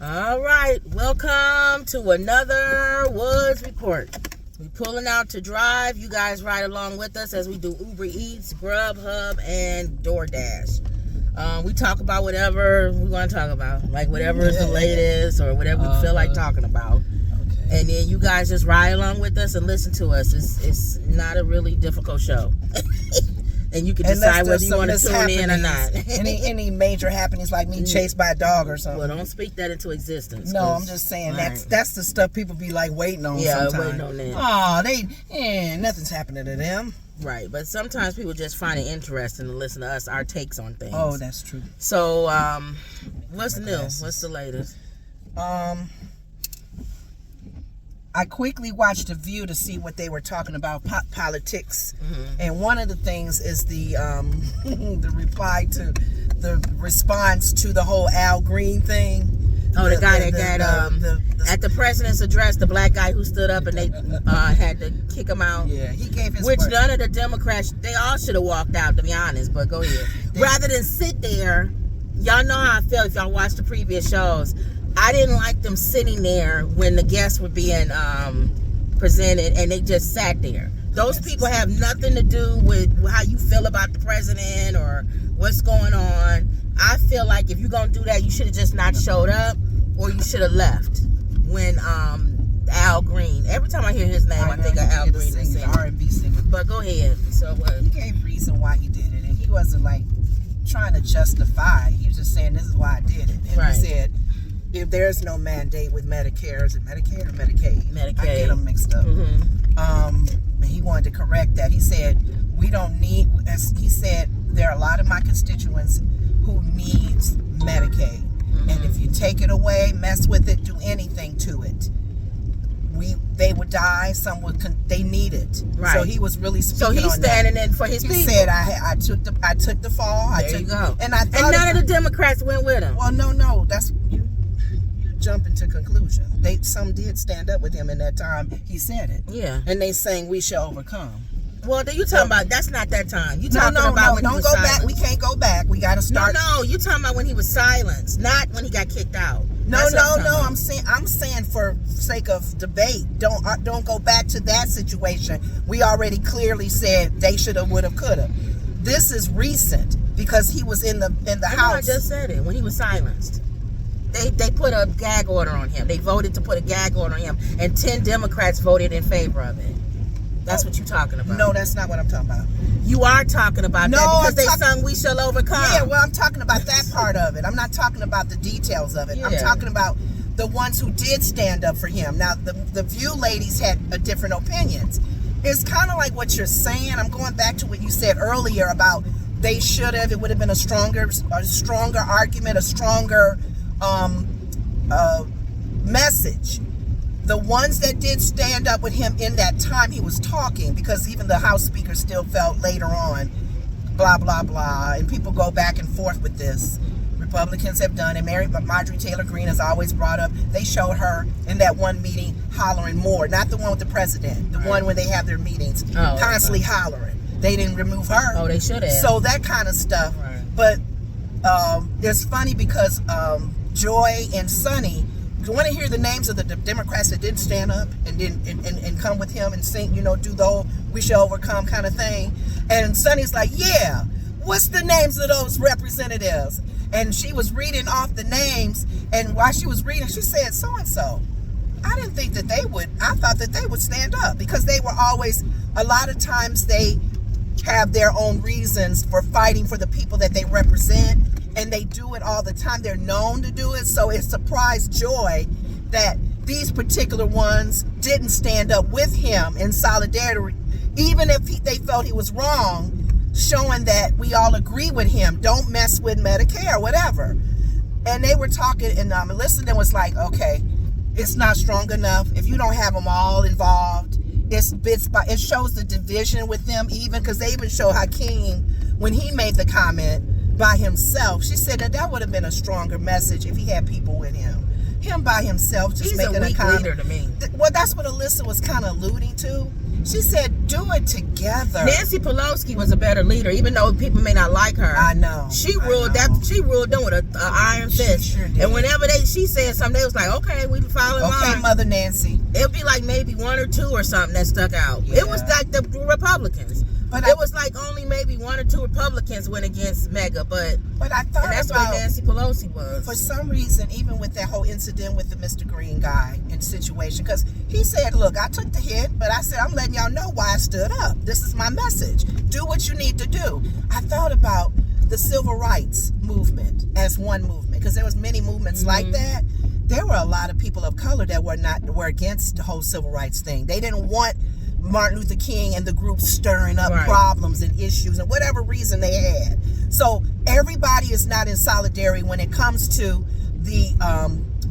All right, welcome to another Woods Report. We're pulling out to drive. You guys ride along with us as we do Uber Eats, Grubhub, and DoorDash. We talk about whatever we want to talk about, like whatever is the latest or whatever we feel like talking about. Okay. And then you guys just ride along with us and listen to us. It's not a really difficult show. And you can decide whether you want to tune in or not. any major happenings like me chased by a dog or something. Well, don't speak that into existence. No, I'm just saying that's the stuff people be like waiting on sometimes. Yeah, waiting on that. Oh, nothing's happening to them. Right, but sometimes people just find it interesting to listen to us, our takes on things. Oh, that's true. So, what's new? What's the latest? I quickly watched The View to see what they were talking about politics, and one of the things is the the response to the whole Al Green thing. Oh, the guy that got at the president's address, the black guy who stood up and they had to kick him out. Yeah, he gave his which word. None of the Democrats, they all should have walked out, to be honest. But go ahead. Rather than sit there, y'all know how I felt if y'all watched the previous shows. I didn't like them sitting there when the guests were being presented and they just sat there. Those people have nothing to do with how you feel about the president or what's going on. I feel like if you're going to do that, you should have just not showed up or you should have left when Al Green. Every time I hear his name, I think of Al Green. The R&B singer. But go ahead. So what? He gave reason why he did it, and he wasn't like trying to justify. He was just saying, this is why I did it. And right. He said, if there's no mandate with Medicare, is it Medicaid or Medicaid? Medicaid. I get them mixed up. He wanted to correct that. He said, we don't need, as he said, there are a lot of my constituents who needs Medicaid. And if you take it away, mess with it, do anything to it, they would die. Some would. They need it. Right. So he was really speaking on that. So he's standing in for his people. He said, "I took the fall. There you go." And I thought, none of the Democrats went with him. Well, no. That's you jumping to conclusion. Some did stand up with him in that time. He said it. Yeah. And they sang, "We shall overcome." Well, you talking about that's not that time. You talking about when he was don't go silenced. back. We can't go back. We got to start. No. You talking about when he was silenced, not when he got kicked out. No. I'm saying for sake of debate, don't go back to that situation. We already clearly said they should have, would have, could have. This is recent because he was in the house. I just said it when he was silenced. They put a gag order on him. They voted to put a gag order on him, and 10 Democrats voted in favor of it. That's what you're talking about. No, that's not what I'm talking about. You are talking about that because they sung "We Shall Overcome." Yeah, well, I'm talking about that part of it. I'm not talking about the details of it. Yeah. I'm talking about the ones who did stand up for him. Now, the View ladies had different opinions. It's kind of like what you're saying. I'm going back to what you said earlier about they should have. It would have been a stronger argument, a stronger message. The ones that did stand up with him in that time he was talking, because even the House Speaker still felt later on, blah, blah, blah, and people go back and forth with this. Republicans have done it. Marjorie Taylor Greene has always brought up, they showed her in that one meeting hollering more, not the one with the president, the one when they have their meetings, constantly hollering. They didn't remove her. Oh, they should have. So that kind of stuff. Right. But it's funny because Joy and Sonny, you want to hear the names of the Democrats that did stand up and come with him and sing, do the whole "We Shall Overcome" kind of thing. And Sonny's like, yeah, what's the names of those representatives? And she was reading off the names, and while she was reading, she said, so-and-so. I didn't think that they would. I thought that they would stand up because they were always, a lot of times they have their own reasons for fighting for the people that they represent. And they do it all the time. They're known to do it. So it surprised Joy that these particular ones didn't stand up with him in solidarity, even if they felt he was wrong, showing that we all agree with him. Don't mess with Medicare, whatever. And they were talking, and listening was like, okay, it's not strong enough. If you don't have them all involved, it shows the division with them, even because they even show Hakeem when he made the comment by himself. She said that would have been a stronger message if he had people with him. Him by himself, just making a comment. He's a weak leader to me. Well, that's what Alyssa was kind of alluding to. She said, do it together. Nancy Pelosi was a better leader, even though people may not like her. I know. She ruled them with an iron fist. She sure did. And whenever she said something, they was like, okay, we following line. Okay, Mother Nancy. It'd be like maybe one or two or something that stuck out. Yeah. It was like the Republicans. But it was like only maybe one or two Republicans went against Mega, but I thought and that's about what Nancy Pelosi was. For some reason, even with that whole incident with the Mr. Green guy and situation, because he said, look, I took the hit, but I said, I'm letting y'all know why I stood up. This is my message. Do what you need to do. I thought about the civil rights movement as one movement, because there was many movements like that. There were a lot of people of color that were against the whole civil rights thing. They didn't want Martin Luther King and the group stirring up problems and issues and whatever reason they had. So everybody is not in solidarity when it comes to the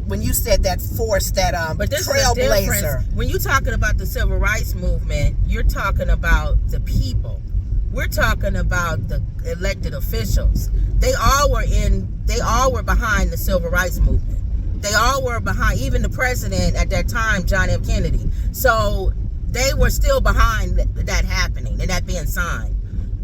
when you said that force, that but this trailblazer. When you're talking about the civil rights movement, you're talking about the people. We're talking about the elected officials. They all were behind the civil rights movement. They all were behind, even the president at that time, John F. Kennedy. So they were still behind that happening and that being signed.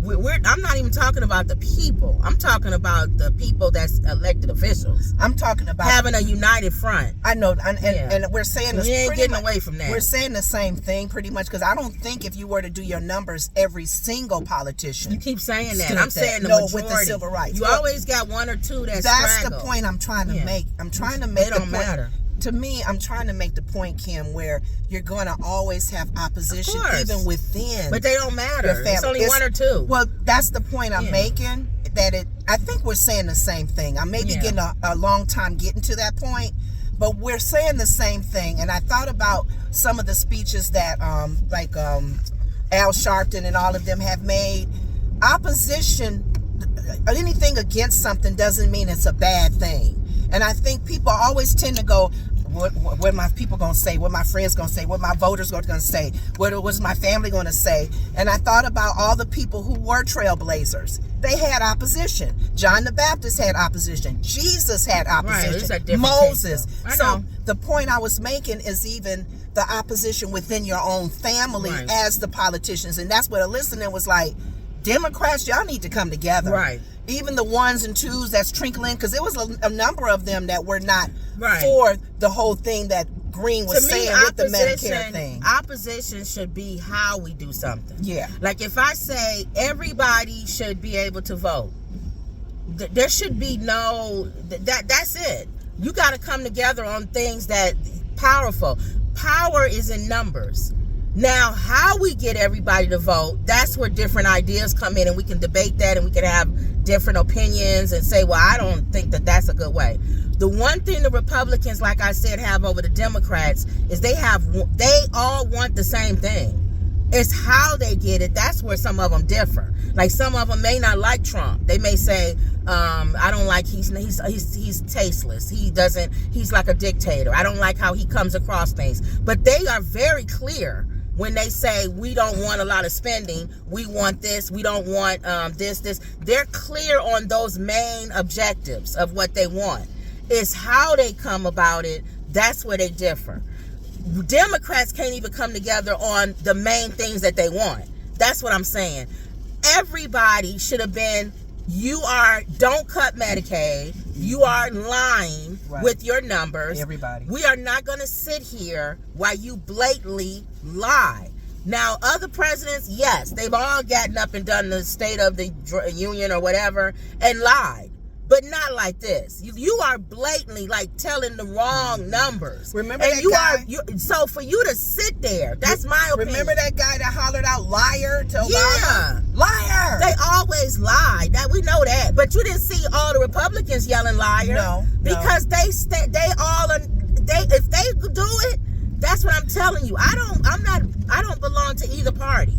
I'm not even talking about the people. I'm talking about the people that's elected officials. I'm talking about having a united front. I know, and we're saying this. We ain't getting away from that. We're saying the same thing pretty much, because I don't think if you were to do your numbers, every single politician. You keep saying that. I'm saying the majority. With the civil rights. You always got one or two that's the point I'm trying to make. I'm trying to make. It don't matter. To me, I'm trying to make the point, Kim, where you're going to always have opposition, even within. But they don't matter. Your family. It's only one or two. Well, that's the point I'm making. I think we're saying the same thing. I may be getting a long time getting to that point, but we're saying the same thing. And I thought about some of the speeches that, Al Sharpton and all of them have made. Opposition, anything against something doesn't mean it's a bad thing. And I think people always tend to go, what my people going to say, what my friends going to say, what my voters going to say, what was my family going to say. And I thought about all the people who were trailblazers. They had opposition. John the Baptist had opposition. Jesus had opposition. Right, Moses. So the point I was making is even the opposition within your own family as the politicians. And that's what a listener was like, Democrats, y'all need to come together. Right. Even the ones and twos that's trickling, because there was a number of them that were not for the whole thing that Green was saying with the Medicare thing. Opposition should be how we do something. Yeah. Like if I say everybody should be able to vote, there should be no, that's it. You got to come together on things that powerful. Power is in numbers. Now, how we get everybody to vote, that's where different ideas come in, and we can debate that, and we can have different opinions and say, well, I don't think that that's a good way. The one thing the Republicans, like I said, have over the Democrats is they all want the same thing. It's how they get it. That's where some of them differ. Like some of them may not like Trump. They may say, I don't like, he's tasteless. He's like a dictator. I don't like how he comes across things. But they are very clear when they say, we don't want a lot of spending, we want this, we don't want this. They're clear on those main objectives of what they want. It's how they come about it, that's where they differ. Democrats can't even come together on the main things that they want. That's what I'm saying. Everybody should have been, don't cut Medicaid. You are in line with your numbers. Everybody. We are not going to sit here while you blatantly lie. Now, other presidents, yes, they've all gotten up and done the State of the Union or whatever and lied. But not like this. You are blatantly like telling the wrong numbers. Remember and that guy? So for you to sit there, that's my opinion. Remember that guy that hollered out liar to Obama? Yeah. Liar! They always lie. We know that. But you didn't see all the Republicans yelling liar. No. Because if they do it, that's what I'm telling you. I don't belong to either party.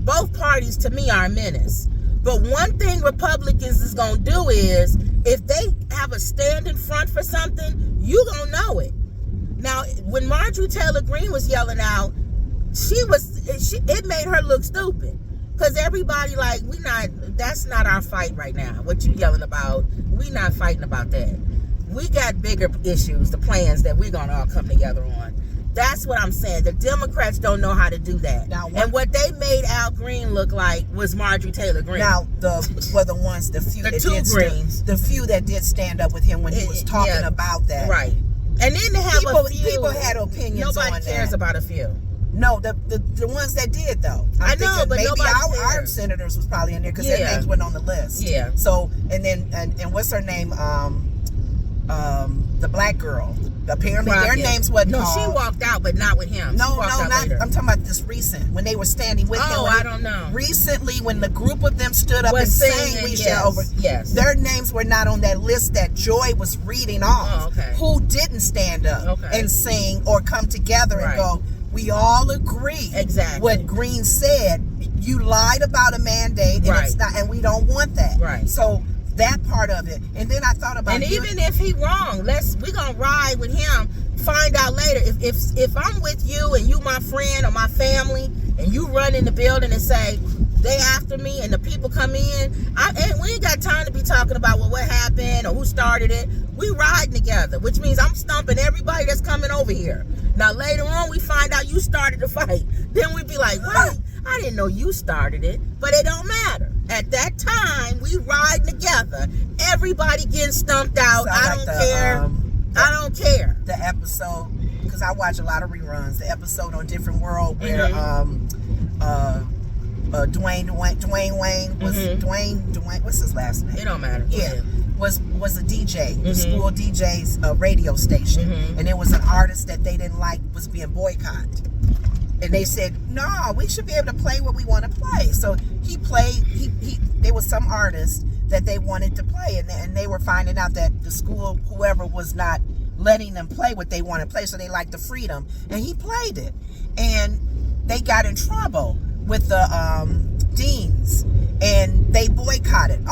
Both parties to me are a menace. But one thing Republicans is going to do is, if they have a stand in front for something, you going to know it. Now, when Marjorie Taylor Greene was yelling out, it made her look stupid. Because everybody that's not our fight right now. What you yelling about, we not fighting about that. We got bigger issues, the plans that we're going to all come together on. That's what I'm saying. The Democrats don't know how to do that. Now, and what they made Al Green look like was Marjorie Taylor Greene. Now, the few the that two did Greens. the few that did stand up with him when he was talking about that. Right. And then to have a few, people had opinions on that. Nobody cares about a few. No, the ones that did though. I know, but maybe nobody our senators was probably in there because their names weren't on the list. Yeah. So and then and what's her name? The black girl. Apparently their names wasn't. No, she walked out, but not with him. No, not. Later. I'm talking about this recent when they were standing with him. Oh, I don't know. Recently, when the group of them stood up and sang "We Shall Over," their names were not on that list that Joy was reading off. Oh, okay. Who didn't stand up and sing or come together and go? We all agree. Exactly. What Green said. You lied about a mandate, and it's not, and we don't want that. Right. So. That part of it, and then I thought about. And even if he wrong, we're gonna ride with him. Find out later. If I'm with you and you my friend or my family, and you run in the building and say they after me, and the people come in, we ain't got time to be talking about what happened or who started it. We riding together, which means I'm stumping everybody that's coming over here. Now later on, we find out you started the fight. Then we be like, wait, I didn't know you started it, but it don't matter. At that time, we ride together. Everybody getting stumped out. I don't care. I don't care. The episode, because I watch a lot of reruns. The episode on Different World where Dwayne Wayne was Dwayne. What's his last name? It don't matter. Yeah, was a DJ, the school DJ's radio station, and there was an artist that they didn't like was being boycotted. And they said, no, we should be able to play what we want to play. So he played, there was some artist that they wanted to play. And they were finding out that the school, whoever, was not letting them play what they wanted to play. So they liked the freedom. And he played it. And they got in trouble with the deans. And they boycotted.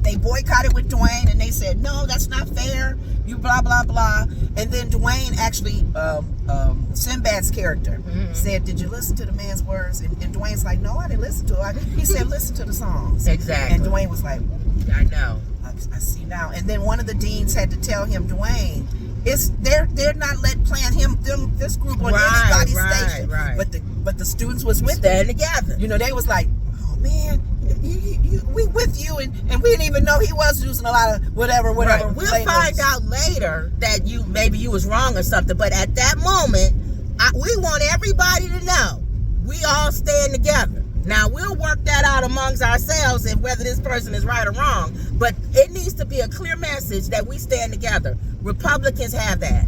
They boycotted with Dwayne. And they said, no, that's not fair. You blah, blah, blah. And then Dwayne actually, Sinbad's character, said, did you listen to the man's words? And Dwayne's like, no, I didn't listen to it. He said, listen to the songs. Exactly. And Dwayne was like, I know. I see now. And then one of the deans had to tell him, Dwayne, they're not playing this group on anybody's station. Right. But the students was with them together. You know, they was like, oh man, we with you, and we didn't even know he was using a lot of whatever. Right. We'll find out later that maybe you was wrong or something, but at that moment, we want everybody to know we all stand together. Now we'll work that out amongst ourselves and whether this person is right or wrong, but it needs to be a clear message that we stand together. Republicans have that.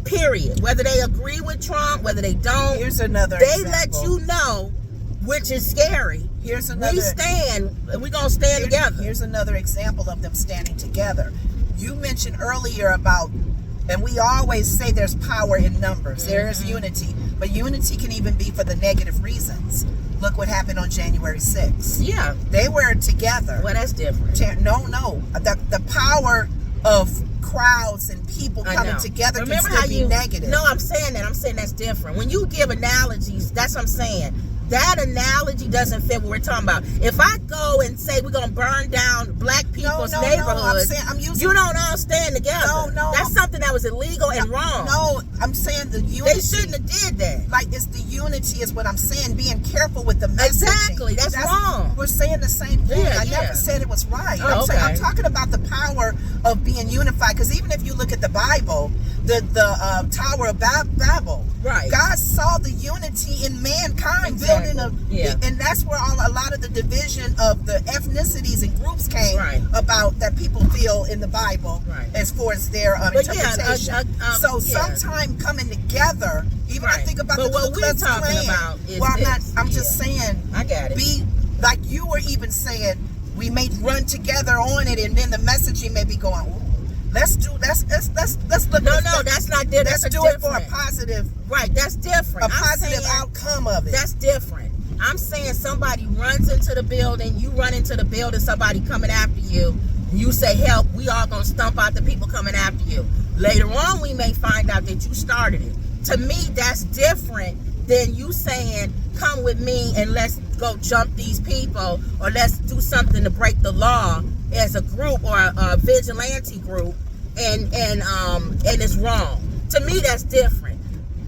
Period. Whether they agree with Trump, whether they don't, here's another they example. let you know, which is scary. Here's another. We're gonna stand together. Here's another example of them standing together. You mentioned earlier about, and we always say there's power in numbers. There is unity, but unity can even be for the negative reasons. Look what happened on January 6th. Yeah, they were together. Well, that's different. No, the power of crowds and people coming together can still be negative. No, I'm saying that. I'm saying that's different. When you give analogies, that's what I'm saying. That analogy doesn't fit what we're talking about. If I go and say we're gonna burn down black people's neighborhoods, you don't all stand together. No, that's something that was illegal and wrong. No, I'm saying the unity. They shouldn't have did that. Like, it's the unity is what I'm saying. Being careful with the messaging. Exactly, that's wrong. We're saying the same thing. I never said it was right. I'm talking about the power of being unified. Because even if you look at the Bible, the Tower of Babel, right? God saw the unity in mankind. And that's where a lot of the division of the ethnicities and groups came about that people feel in the Bible as far as their interpretation. Sometime coming together, even I think about the Ku Klux Klan. I'm just saying, I got it. Be like you were even saying, we may run together on it, and then the messaging may be going, let's look. No, that's not different. Let's do it for a positive. Right, that's different. A positive outcome of it. That's different. I'm saying somebody runs into the building, you run into the building, somebody coming after you, you say help, we all gonna stump out the people coming after you. Later on, we may find out that you started it. To me, that's different than you saying, come with me and let's go jump these people, or let's do something to break the law as a group or a vigilante group, and it's wrong. To me, that's different.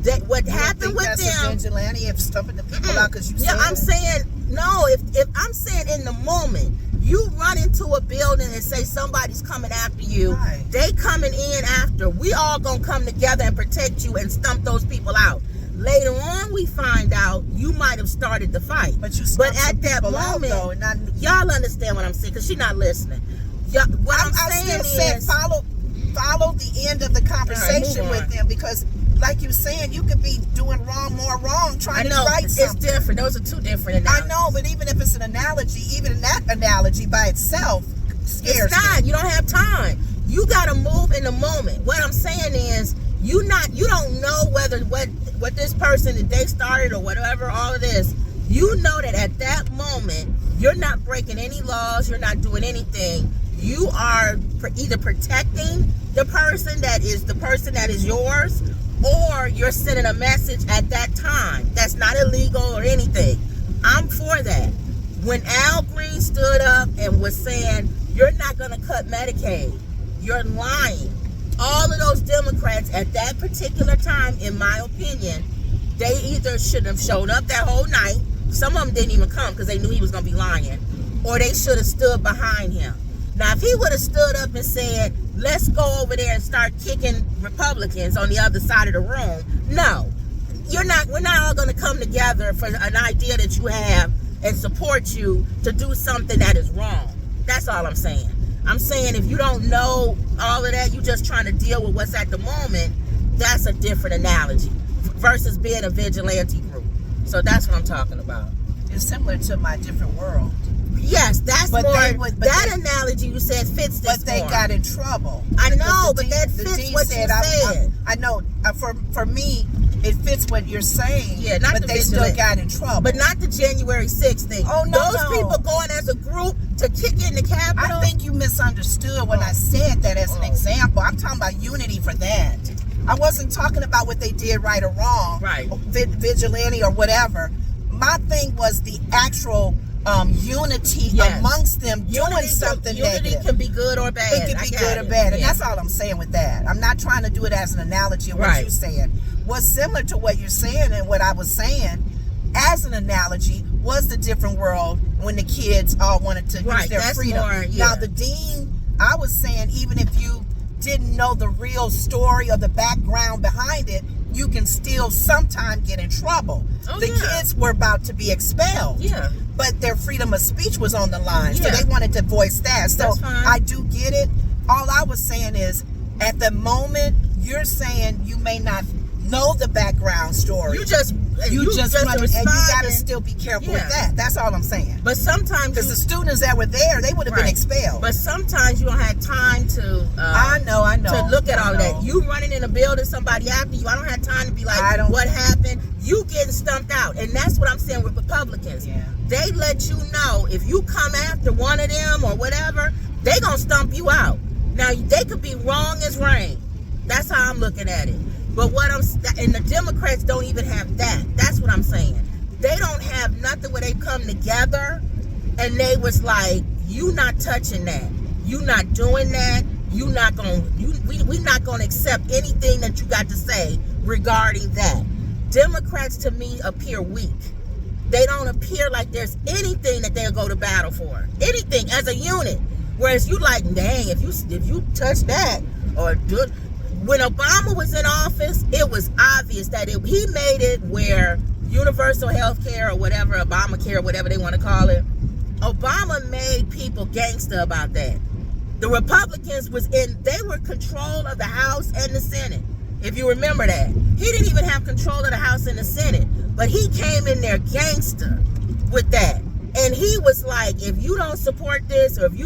That what You happened don't think with that's them. a vigilante if stumping the people out because you Yeah, said I'm it? saying no. If I'm saying in the moment, you run into a building and say somebody's coming after you, Right. they coming in after. We all gonna come together and protect you and stump those people out. Later on, we find out you might have started the fight. But you But stumped some at that people out, moment, though, and not, y'all understand what I'm saying? Cause she's not listening. What I'm I saying still said is, follow the end of the conversation move on. with them, because like you saying, you could be doing more wrong I trying know to write it's something. different. Those are two different I analogies. know, but even if it's an analogy, even that analogy by itself scares It's not. me. You don't have time. You gotta move in the moment. What I'm saying is, you don't know whether what this person that they started or whatever, all of this. You know that at that moment, you're not breaking any laws. You're not doing anything. You are either protecting the person that is yours, or you're sending a message at that time that's not illegal or anything. I'm for that. When Al Green stood up and was saying, you're not going to cut Medicaid, you're lying. All of those Democrats at that particular time, in my opinion, they either should have shown up that whole night. Some of them didn't even come because they knew he was going to be lying. Or they should have stood behind him. Now, if he would have stood up and said, let's go over there and start kicking Republicans on the other side of the room, no. We're not all going to come together for an idea that you have and support you to do something that is wrong. That's all I'm saying. I'm saying if you don't know all of that, you just trying to deal with what's at the moment, that's a different analogy versus being a vigilante group. So that's what I'm talking about. It's similar to My Different World. Yes, that's But more. that Analogy you said fits this. But they more. got in trouble. I Because know, the but dean- that the fits dean what you said. I know. For me, it fits what you're saying. Yeah, not but the they still vigilante. got in trouble. But not the January 6th thing. Oh, no, Those no. people going as a group to kick in the Capitol. I think you misunderstood when I said that as an example. I'm talking about unity for that. I wasn't talking about what they did right or wrong, Right. Vigilante or whatever. My thing was the actual unity Yes. amongst them doing something Unity negative. can be good or bad. It can be good or bad, and Yeah. that's all I'm saying with that. I'm not trying to do it as an analogy of what Right. you're saying. What's similar to what you're saying and what I was saying as an analogy was the different world when the kids all wanted to use their That's freedom. more, yeah. Now the dean, I was saying, even if you didn't know the real story or the background behind it, you can still sometime get in trouble. Oh, The yeah. kids were about to be expelled. Yeah. But their freedom of speech was on the line. So Yeah. they wanted to voice that. So That's fine. I do get it. All I was saying is, at the moment, you're saying you may not know the background story. You just run it, and you got to responding. still be careful Yeah. with that. That's all I'm saying. But sometimes Because the students that were there, they would have been Right. expelled. But sometimes you don't have time to. I know. To look at I all of know. that. You running in a building, somebody after you. I don't have time to be like, what happened? You getting stumped out, and that's what I'm saying with Republicans. Yeah. They let you know if you come after one of them or whatever, they gonna stump you out. Now they could be wrong as rain. That's how I'm looking at it. But and the Democrats don't even have that. That's what I'm saying. They don't have nothing where they come together and they was like, you not touching that. You not doing that. We not gonna accept anything that you got to say regarding that. Democrats to me appear weak. They don't appear like there's anything that they'll go to battle for. Anything as a unit. Whereas you like, dang, if you touch that or do it. When Obama was in office, it was obvious that he made it where universal health care or whatever, Obamacare, whatever they want to call it, Obama made people gangster about that. The Republicans they were control of the House and the Senate. If you remember that. He didn't even have control of the House and the Senate. But he came in there gangster with that. And he was like, if you don't support this, or if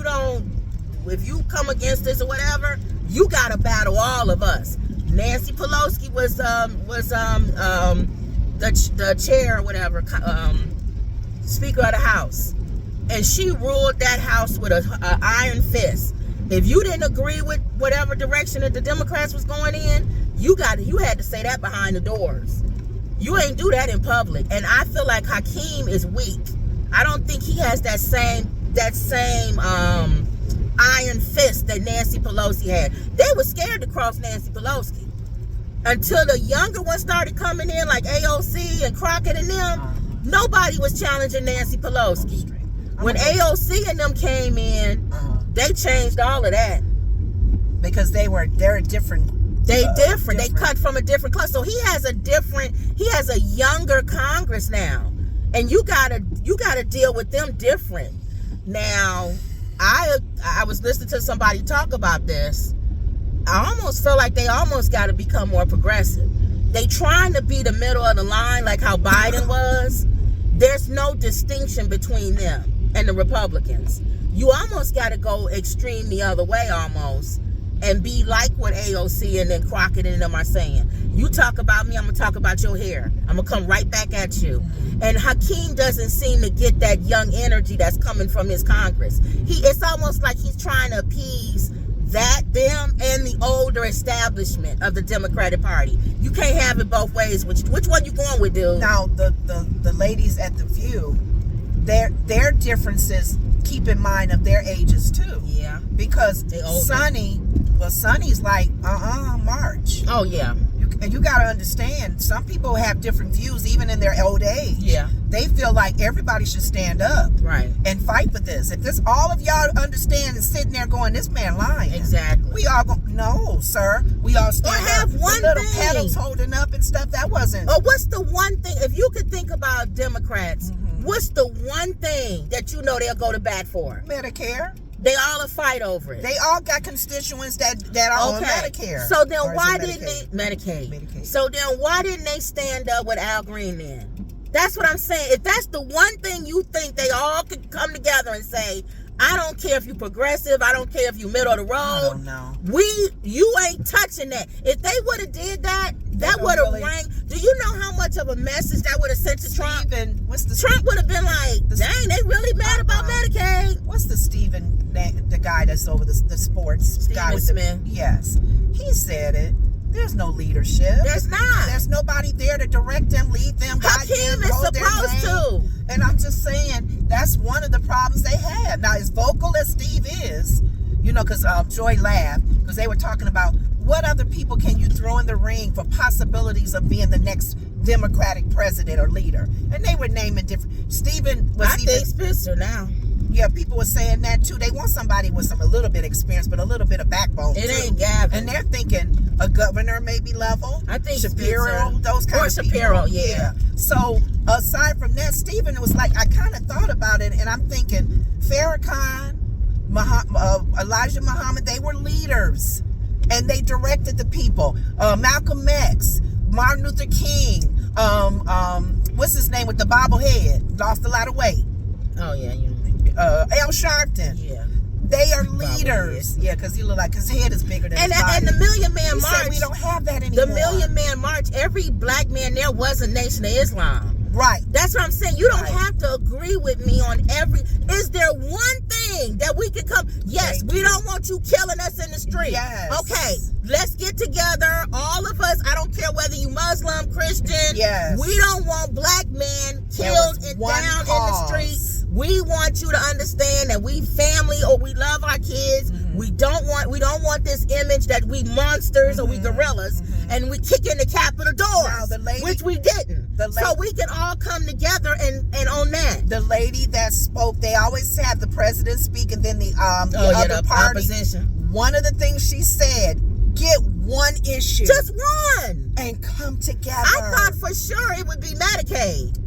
you come against this or whatever, you gotta battle all of us. Nancy Pelosi was the chair or whatever, Speaker of the House, and she ruled that House with a iron fist. If you didn't agree with whatever direction that the Democrats was going in, you had to say that behind the doors. You ain't do that in public. And I feel like Hakeem is weak. I don't think he has that same iron fist that Nancy Pelosi had. They were scared to cross Nancy Pelosi. until the younger ones started coming in, like AOC and Crockett and them, nobody was challenging Nancy Pelosi. When AOC and them came in, they changed all of that. Because they're different. They different. They cut from a different class. So he has a younger Congress now. And you gotta deal with them different. Now, I was listening to somebody talk about this. I almost feel like they almost got to become more progressive. They trying to be the middle of the line like how Biden was. There's no distinction between them and the Republicans. You almost got to go extreme the other way almost and be like what AOC and then Crockett and them are saying. You talk about me, I'm going to talk about your hair. I'm going to come right back at you. And Hakeem doesn't seem to get that young energy that's coming from his Congress. It's almost like he's trying to appease them and the older establishment of the Democratic Party. You can't have it both ways. Which one you going with, dude? Now, the ladies at The View, their differences, keep in mind of their ages too. Yeah. Because Sonny's like, March. Oh, yeah. And you got to understand, some people have different views even in their old age. Yeah. They feel like everybody should stand up. Right. And fight for this. If this all of y'all understand and sitting there going, this man lying. Exactly. We all go, no, sir. We all stand or have up. one the little thing. pedals holding up and stuff, that wasn't. Or what's the one thing, if you could think about Democrats, what's the one thing that you know they'll go to bat for? Medicare. They all will fight over it. They all got constituents that are on Medicare. So then why didn't they Medicaid? So then why didn't they stand up with Al Green then? That's what I'm saying. If that's the one thing you think they all could come together and say, I don't care if you progressive, I don't care if you middle of the road. I don't know. You ain't touching that. If they would have did that, that would have rang. Do you know how much of a message that would have sent to Trump? Trump would have been like, dang, they really mad about Medicaid. What's the the guy that's over the sports guy with Smith? Yes. He said it. There's no leadership. There's not. There's nobody there to direct them, lead them, guide them, Hakeem is supposed to. And I'm just saying, that's one of the problems they have. Now, as vocal as Steve is, because Joy laughed, because they were talking about what other people can you throw in the ring for possibilities of being the next Democratic president or leader. And they were naming different. Stephen was I think Spencer now. Yeah, people were saying that too. They want somebody with a little bit of experience, but a little bit of backbone. It ain't Gavin. And they're thinking a governor maybe level. I think Shapiro, Spencer. those kind of people. Shapiro, yeah. So aside from that, Stephen, it was like I kind of thought about it, and I'm thinking Farrakhan, Elijah Muhammad, they were leaders, and they directed the people. Malcolm X, Martin Luther King, what's his name with the bobblehead? Lost a lot of weight. Oh yeah, Al Sharpton. Yeah. They are leaders. Yeah, because he look like his head is bigger than his body. And the Million Man March. Said we don't have that anymore. The Million Man March, every black man there was a Nation of Islam. Right. That's what I'm saying. You don't have to agree with me on every. Is there one thing that we can come? Yes, we don't want you killing us in the street. Yes. Okay, let's get together. All of us. I don't care whether you Muslim, Christian. Yes. We don't want black men killed and down in the street. We want you to understand that we family or we love our kids. Mm-hmm. We don't want this image that we monsters or we gorillas and we kick in the Capitol doors, which we didn't. So we can all come together and on that. The lady that spoke, they always have the president speak and then the other party. Opposition. One of the things she said, get one issue. Just one. And come together. I thought for sure it would be Medicaid.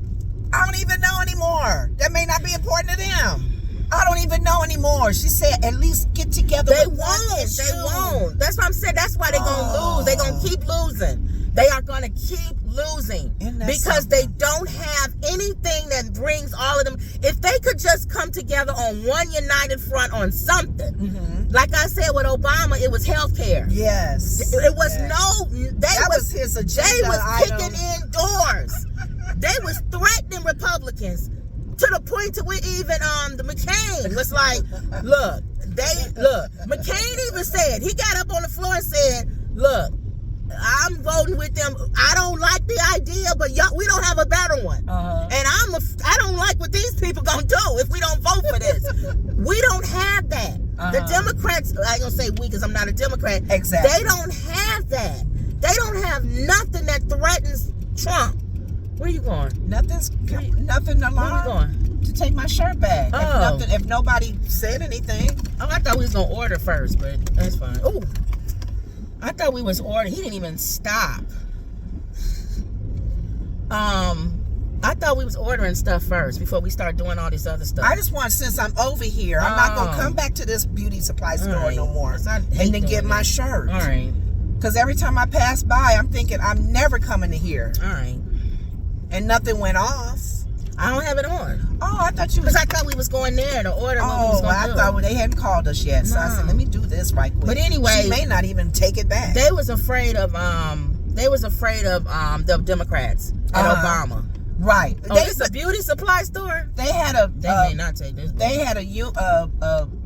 I don't even know anymore. That may not be important to them. I don't even know anymore. She said, at least get together. They won't. That's what I'm saying. That's why they're going to lose. They're going to keep losing. They are going to keep losing because they don't have anything that brings all of them. If they could just come together on one united front on something, like I said with Obama, it was health care. Yes. It was that was his agenda. They was kicking in doors. They was threatening Republicans to the point to where even the McCain was like, look, McCain even said, he got up on the floor and said, look, I'm voting with them. I don't like the idea, but we don't have a better one. And I don't like what these people gonna do if we don't vote for this. We don't have that. The Democrats, I ain't gonna say we because I'm not a Democrat. Exactly. They don't have that. They don't have nothing that threatens Trump. Where you going? Nothing alarm. Where you going? To take my shirt back. Oh. If nobody said anything. Oh, I thought we was gonna order first, but that's fine. Oh, I thought we was ordering. He didn't even stop. I thought we was ordering stuff first before we start doing all this other stuff. I just want, since I'm over here, I'm not gonna come back to this beauty supply store no more, and then get my shirt. All right. Because every time I pass by, I'm thinking I'm never coming to here. All right. And nothing went off. I don't have it on. Oh, I thought you. Because I thought we was going there to order what we was going to do. I thought they hadn't called us yet, so I said, let me do this right quick. But anyway, she may not even take it back. They was afraid of the Democrats and Obama. Right. Oh, it's a beauty supply store. They had a. They may not take this. They had a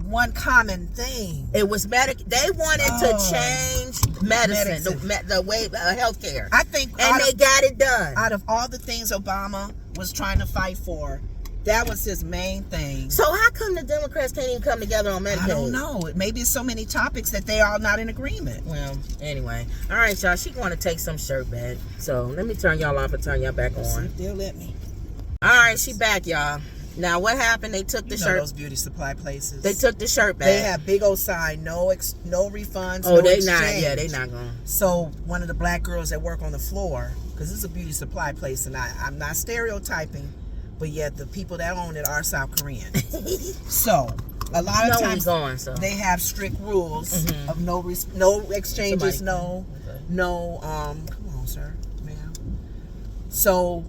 one common thing. It was They wanted to change medicine. The way healthcare. I think, and they got it done. Out of all the things Obama was trying to fight for, that was his main thing. So how come the Democrats can't even come together on Medicaid? I don't know. Maybe it's so many topics that they are not in agreement. Well, anyway. All right, y'all. She going to take some shirt back. So let me turn y'all off and turn y'all back on. See if they'll let me. All right, she back, y'all. Now, what happened? They took the shirt. Those beauty supply places. They took the shirt back. They have big old sign, no refunds, oh, no they exchange. not. Yeah, they not going. So one of the black girls that work on the floor, because it's a beauty supply place, and I'm not stereotyping, but yet the people that own it are South Korean. So a lot of times they have strict rules of no exchanges, no. Come on, sir, ma'am. So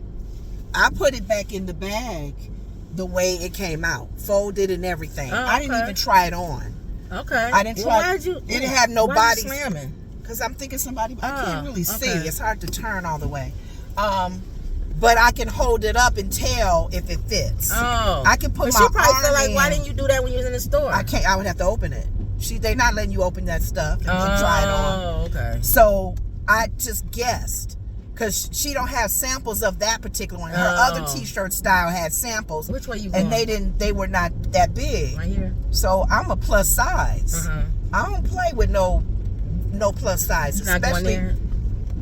I put it back in the bag the way it came out, folded and everything. I didn't even try it on. Okay. I didn't try. It didn't have no body. Slamming? Because I'm thinking somebody. I can't really see. It's hard to turn all the way. But I can hold it up and tell if it fits. Oh. I can put but my she probably arm feel like, in. why didn't you do that when you was in the store? I can't. I would have to open it. They're not letting you open that stuff and try it on. Oh, okay. So I just guessed. Because she don't have samples of that particular one. Her other t-shirt style had samples. Which way you going? And they were not that big. Right here. So I'm a plus size. I don't play with no plus size. You're not going there?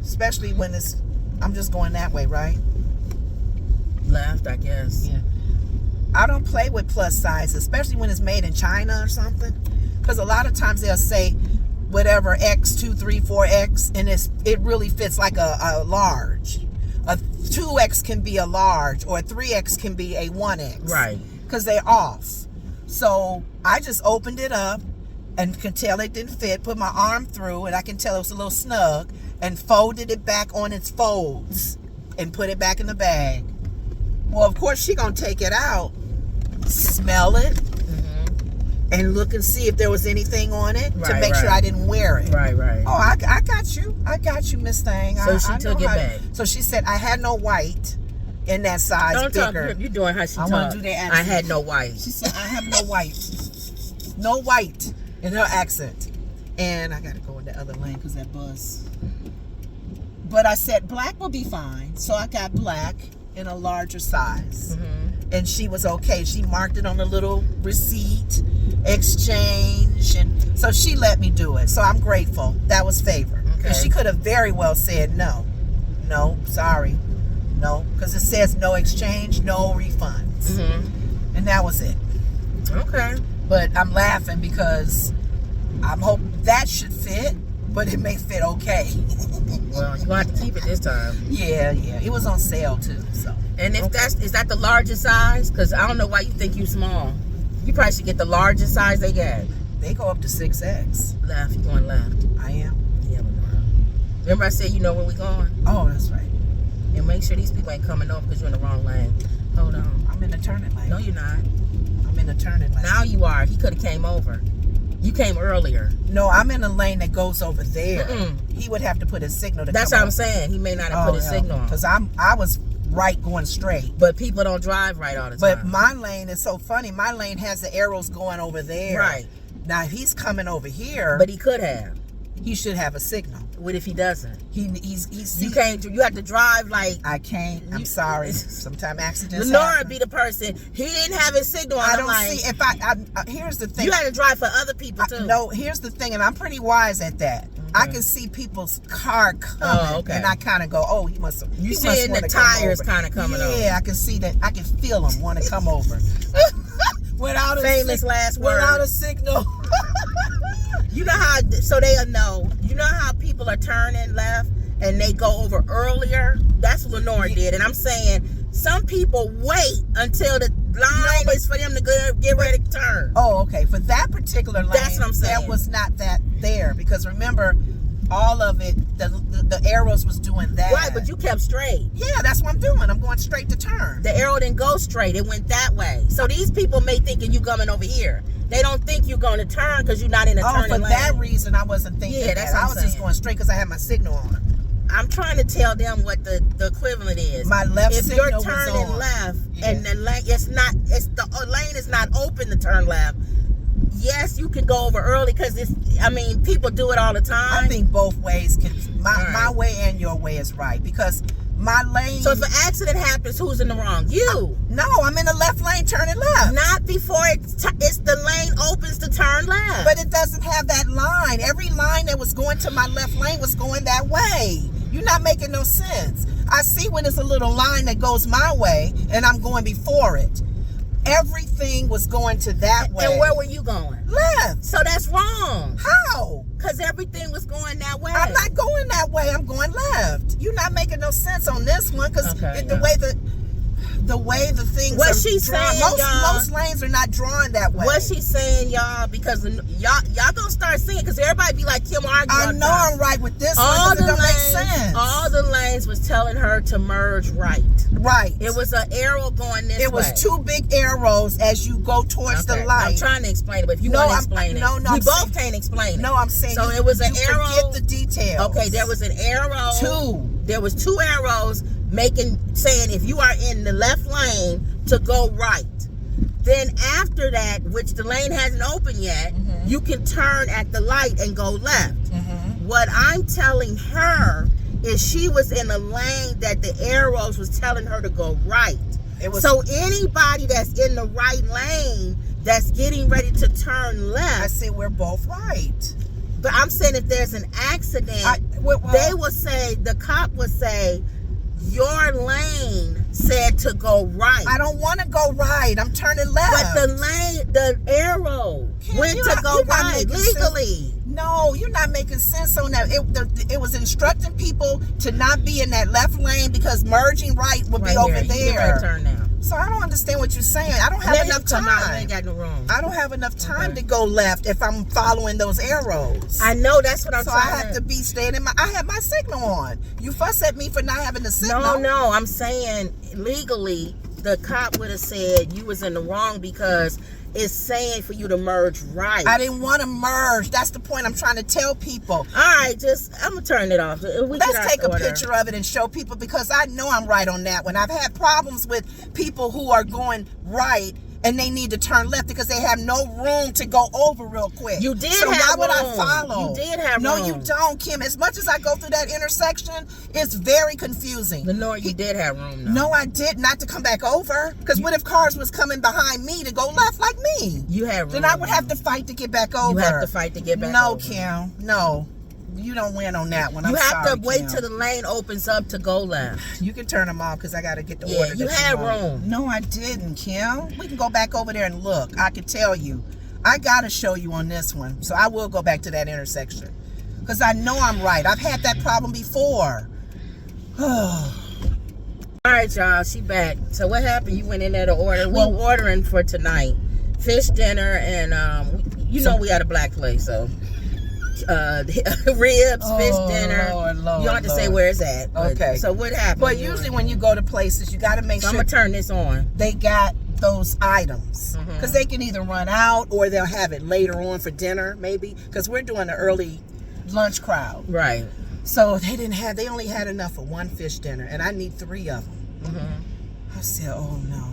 Especially when I'm just going that way, right? Left, I guess. Yeah. I don't play with plus size, especially when it's made in China or something. Because a lot of times they'll say whatever X2, 3, 4X, and it really fits like a large. A 2X can be a large, or a 3X can be a 1X. Right. Because they're off. So I just opened it up and could tell it didn't fit, put my arm through, and I can tell it was a little snug, and folded it back on its folds and put it back in the bag. Well, of course, she gonna take it out, smell it, and look and see if there was anything on it to make sure I didn't wear it. Right. Oh, I got you, Miss Thing. So she took it back. So she said, I had no white in that size. Don't bigger. talk. You're doing how she talk. I want to do that accent. I had no white. She said, I have no white. No white in her accent. And I got to go in the other lane because that bus. But I said, black will be fine. So I got black in a larger size. And she was okay. She marked it on a little receipt, exchange, and so she let me do it. So I'm grateful. That was favor. Because she could have very well said no, sorry, no, because it says no exchange, no refunds, and that was it. Okay. But I'm laughing because I'm hoping that should fit, but it may fit okay. Well, you're gonna have to keep it this time. Yeah. It was on sale too. So. And if is that the largest size? Because I don't know why you think you small. You probably should get the largest size they got. They go up to 6X. Left, you going left. I am. Yeah, but no. Remember I said you know where we going? Oh, that's right. And make sure these people ain't coming over because you're in the wrong lane. Hold on. I'm in the turning lane. No, you're not. I'm in the turning lane. Now you are. He could have came over. You came earlier. No, I'm in a lane that goes over there. He would have to put his signal to That's come what I'm up. saying. He may not have put his signal on. Because I was right going straight. But people don't drive right all the time. But my lane is so funny. My lane has the arrows going over there. Right. Now, if he's coming over here. But he could have. He should have a signal. What if he doesn't? He's you can't. You have to drive like. I can't. I'm sorry. Sometimes accidents Lenora happen. be the person. He didn't have his signal on. I don't see if I here's the thing. You had to drive for other people too. No, here's the thing, and I'm pretty wise at that. I can see people's car coming, and I kind of go, "Oh, he must have." You seeing the tires kind of coming over? Yeah, I can see that. I can feel them want to come over. Without a famous last word. Without a signal. You know how? So they'll know. You know how people are turning left and they go over earlier? That's what Lenore did, and I'm saying some people wait until the line is for them to get ready to turn. Oh, okay. For that particular lane, that's what I'm saying. There was not that there because remember, all of it, the arrows was doing that. Right, but you kept straight. Yeah, that's what I'm doing. I'm going straight to turn. The arrow didn't go straight. It went that way. So these people may think you coming over here. They don't think you're going to turn because you're not in a turning lane. For that reason, I wasn't thinking that. I was just going straight because I had my signal on. I'm trying to tell them what the equivalent is. My left signal was on. If you're turning left and the lane, the lane is not open to turn left. Yes, you can go over early because people do it all the time. I think both ways can. My way and your way is right because my lane. So if an accident happens, who's in the wrong? You. No, I'm in the left lane turning left. Not before it's the lane opens to turn left. But it doesn't have that line. Every line that was going to my left lane was going that way. You're not making no sense. I see when it's a little line that goes my way and I'm going before it. Everything was going to that way. And where were you going? Left. So that's wrong. How? Because everything was going that way. I'm not going that way. I'm going left. You're not making no sense on this one because the way the things what are she's drawn, saying, most lanes are not drawn that way. What she's saying, y'all, because y'all gonna start seeing, because everybody be like Kim arguing. I know I'm right with this one because it don't make sense. All the lanes was telling her to merge right. Right. It was an arrow going this way. It was two big arrows as you go towards the light. I'm trying to explain it, but if you want to explain it. We both can't explain it. No, I'm saying so it was an arrow. Forget the details. Okay, there was an arrow. There was two arrows saying if you are in the left lane to go right. Then after that, which the lane hasn't opened yet, you can turn at the light and go left. What I'm telling her is she was in a lane that the arrows was telling her to go right. So anybody that's in the right lane that's getting ready to turn left. I say we're both right. But I'm saying if there's an accident, they will say, the cop will say, your lane said to go right. I don't want to go right. I'm turning left. But the arrow went to go right legally. No, you're not making sense on that. It was instructing people to not be in that left lane because merging right would be over there. You turn now. So I don't understand what you're saying. I don't have enough time. I ain't got no room. I don't have enough time to go left if I'm following those arrows. I know, that's what I'm trying to. So I have to be staying in I have my signal on. You fuss at me for not having the signal. No, I'm saying legally the cop would have said you was in the wrong because it's saying for you to merge right. I didn't want to merge. That's the point I'm trying to tell people. All right, I'm going to turn it off. Let's take a picture of it and show people because I know I'm right on that one. I've had problems with people who are going right and they need to turn left because they have no room to go over real quick. You did so have why would room. I follow? You did have no, room. No, you don't, Kim. As much as I go through that intersection, it's very confusing. Lenore, you did have room, though. No, I did not to come back over. Because what if cars was coming behind me to go left like me? You had room. Then I would have to fight to get back over. You have to fight to get back over. No, Kim. No. You don't win on that one. You have to wait till the lane opens up to go left. You can turn them off because I got to get the order. You had room. No, I didn't, Kim. We can go back over there and look. I can tell you. I got to show you on this one. So I will go back to that intersection because I know I'm right. I've had that problem before. All right, y'all. She back. So what happened? You went in there to order. We ordering for tonight. Fish dinner and we had a black place, so ribs, fish dinner. Lord, you don't have to say where it's at. Okay. So what happened? But usually when you go to places, you got to make sure. I'm gonna turn this on. They got those items because they can either run out or they'll have it later on for dinner, maybe. Because we're doing an early lunch crowd, right? So they only had enough for one fish dinner, and I need 3 of them. I said, oh no.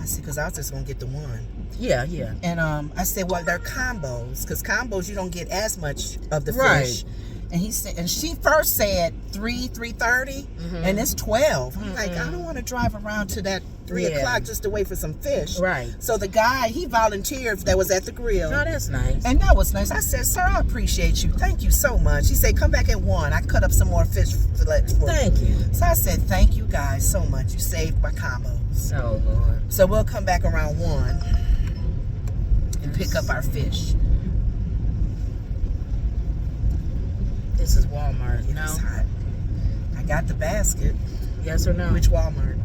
I said, because I was just gonna get the one. Yeah. And I said, well, they're combos, because combos you don't get as much of the right. fish. And he said, and she first said 3:30, and it's 12. I'm like, I don't want to drive around to that 3 o'clock just to wait for some fish. Right. So the guy, he volunteered that was at the grill. Oh, that's nice. And that was nice. I said, sir, I appreciate you. Thank you so much. He said, come back at 1. I cut up some more fish fillets for Thank you. So I said, thank you guys so much. You saved my combos. Oh, Lord. So we'll come back around 1 and pick up our fish. This is Walmart, It is hot. I got the basket. Yes or no? Which Walmart?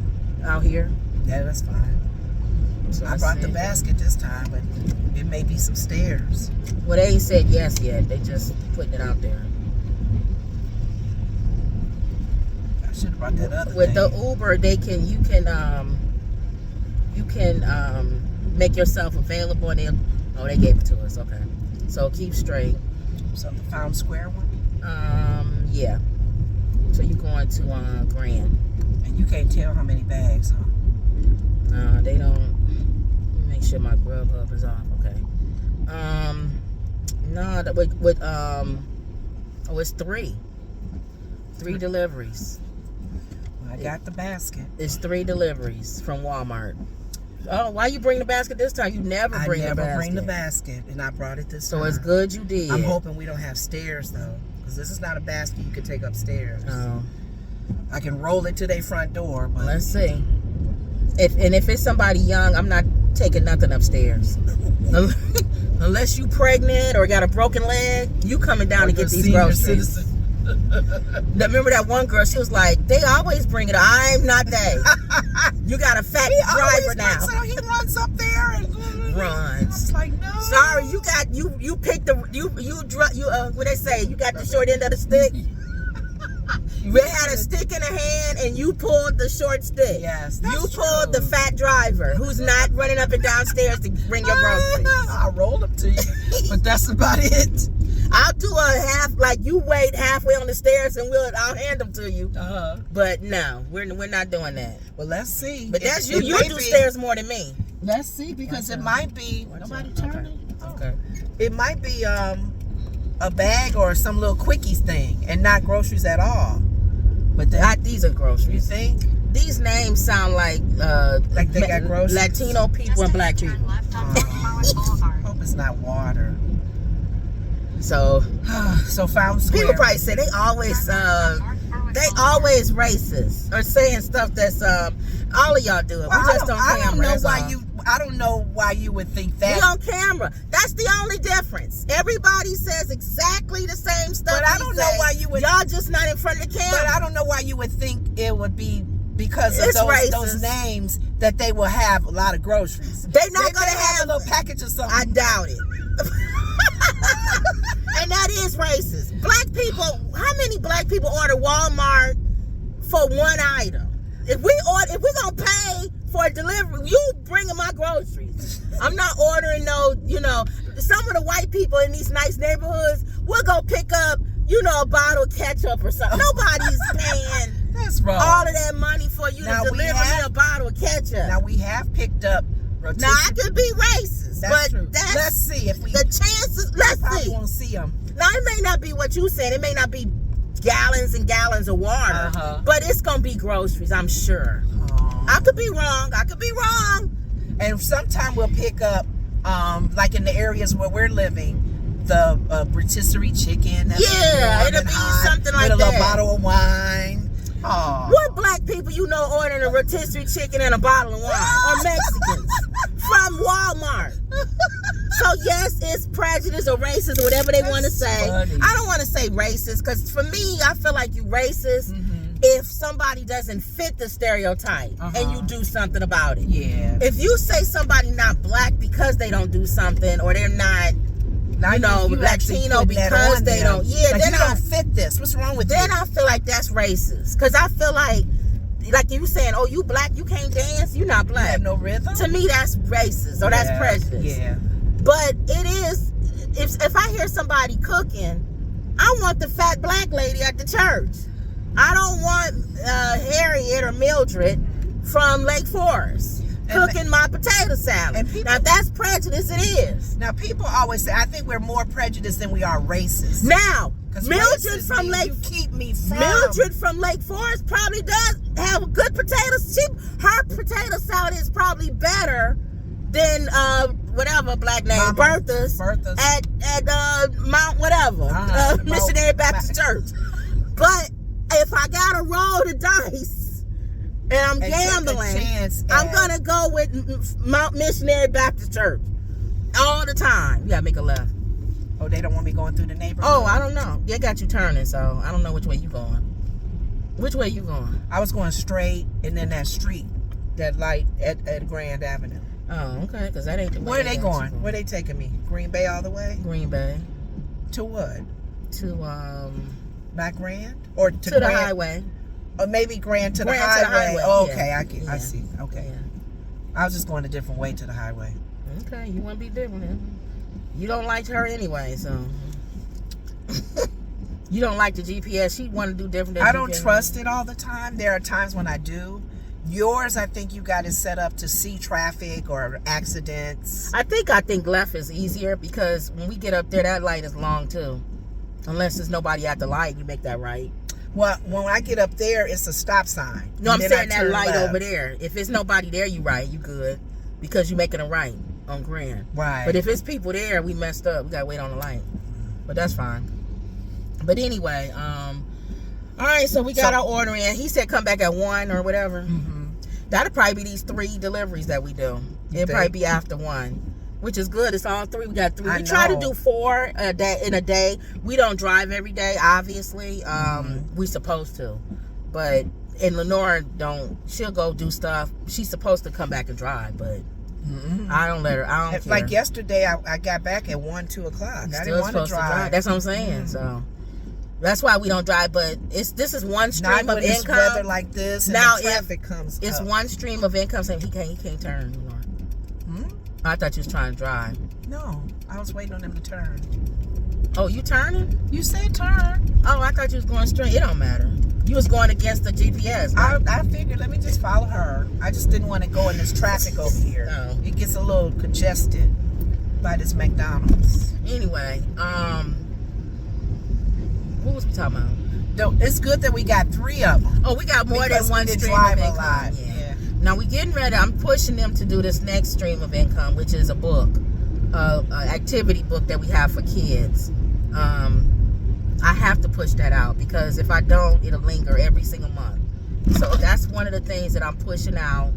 Out here? Yeah, that's fine. So I brought the basket this time, but it may be some stairs. Well, they ain't said yes yet. They just putting it out there. I should have brought that other With thing. the Uber, you can make yourself available, and they gave it to us. Okay, so keep straight. So the Found Square one? Yeah. So you going to Grand? And you can't tell how many bags, huh? No, they don't. Let me make sure my Grubhub is off. Okay. No, it's 3. 3 deliveries. Well, I got the basket. It's 3 deliveries from Walmart. Oh, why you bring the basket this time? You never bring the basket. I never bring the basket, and I brought it this time. So it's good you did. I'm hoping we don't have stairs, though, because this is not a basket you could take upstairs. Oh. I can roll it to their front door, but... Let's see. If it's somebody young, I'm not taking nothing upstairs. Unless you pregnant or got a broken leg, you coming down to get these groceries. Remember that one girl? She was like, "They always bring it. I'm not they. You got a fat driver now." So he runs up there and runs. I was like, no. Sorry, you picked the what they say? You got the short end of the stick. You had a stick in a hand and you pulled the short stick. Yes, you pulled the fat driver who's not running up and downstairs to bring your groceries. I'll roll them to you, but that's about it. I'll do a half, like you wait halfway on the stairs and I'll hand them to you. But no, we're not doing that. Well, let's see. But that's you. You do stairs more than me. Let's see, because it might be nobody turning. Okay. It might be a bag or some little quickies thing, and not groceries at all. But These are groceries. You think? These names sound like they got groceries. Latino people and black people. Hope it's not water. So Found Square. People probably say they always racist or saying stuff that's all of y'all do it. Well, We just on camera. I don't know why you would think that. We on camera. That's the only difference. Everybody says exactly the same stuff. But I don't know why you would. Y'all just not in front of the camera. But I don't know why you would think it would be because of those names that they will have a lot of groceries. They're not going to have a little package or something. I doubt it. And that is racist. Black people, how many black people order Walmart for one item? If we're gonna pay for a delivery, you bringing my groceries. I'm not ordering some of the white people in these nice neighborhoods will go pick up, a bottle of ketchup or something. Nobody's paying That's wrong. all of that money for you to deliver me a bottle of ketchup. Now we have picked up Now I could be racist, that's but true. Let's see if we the chances. Let's see. Won't see them. Now it may not be what you said. It may not be gallons and gallons of water, but it's gonna be groceries. I'm sure. I could be wrong. And sometime we'll pick up, like in the areas where we're living, the rotisserie chicken. It'll be something like that. With a little bottle of wine. What black people ordering a rotisserie chicken and a bottle of wine? Or Mexicans from Walmart? So yes, it's prejudice or racist or whatever they want to say. Funny. I don't want to say racist because for me, I feel like you racist if somebody doesn't fit the stereotype and you do something about it. Yeah. If you say somebody not black because they don't do something or they're not, Latino because they don't. Yeah, like then you don't fit this. What's wrong with then you? I feel like that's racist because I feel like you saying, oh, you black, you can't dance, you not black. You have no rhythm. To me, that's racist or that's prejudice. Yeah. But it is. If I hear somebody cooking, I want the fat black lady at the church. I don't want Harriet or Mildred from Lake Forest cooking my potato salad. Now, if that's prejudice, it is. Now, people always say, I think we're more prejudiced than we are racist. Now, Mildred from Lake. You keep me from. Mildred from Lake Forest probably does have a good potatoes. Her potato salad is probably better than whatever black name Bertha's at Mount whatever Missionary Baptist Church. But if I got to roll the dice and I'm gambling, I'm gonna go with Mount Missionary Baptist Church all the time. You gotta make a left. Oh, they don't want me going through the neighborhood? Oh, I don't know. They got you turning, so I don't know which way you going. Which way you going? I was going straight, and then that street, that light at Grand Avenue. Oh, okay, because that ain't the way. Where are they going? Where they taking me? Green Bay all the way? Green Bay. To what? To, not Grand? Or to the highway. Or maybe Grand to the highway. Oh, okay, I see. Okay. Yeah. I was just going a different way to the highway. Okay, you want to be different. You don't like her anyway, so. You don't like the GPS. She want to do different. I don't trust it all the time. There are times when I do. Yours, I think you got it set up to see traffic or accidents. I think left is easier because when we get up there, that light is long too. Unless there's nobody at the light, you make that right. Well, when I get up there, it's a stop sign. No, I'm saying that light left over there. If it's nobody there, you right, you good. Because you making a right on Grand. Right. But if it's people there, we messed up. We got to wait on the light. But that's fine. But anyway, all right, so we got our order in. He said come back at 1 or whatever. Mm-hmm. That'll probably be these 3 deliveries that we do. It'll probably be after 1, which is good. It's all 3. We got 3. We try to do 4 in a day. We don't drive every day, obviously. We supposed to. But, and Lenore she'll go do stuff. She's supposed to come back and drive, but I don't let her. I don't care. Like yesterday, I got back at 1, 2 o'clock. I didn't want to drive. That's what I'm saying, so. That's why we don't drive, but this is one stream of income. Weather like this, and now traffic comes. It's up. One stream of income saying he can't turn. I thought you was trying to drive. No, I was waiting on him to turn. Oh, you turning? You said turn. Oh, I thought you was going straight. It don't matter. You was going against the GPS. Right? I figured let me just follow her. I just didn't want to go in this traffic over here. No. It gets a little congested by this McDonald's. Anyway, what was we talking about? It's good that we got 3 of them. Oh, we got more than one stream of income. Yeah. Now we getting ready. I'm pushing them to do this next stream of income, which is a book, activity book that we have for kids. I have to push that out because if I don't, it'll linger every single month. So that's one of the things that I'm pushing out.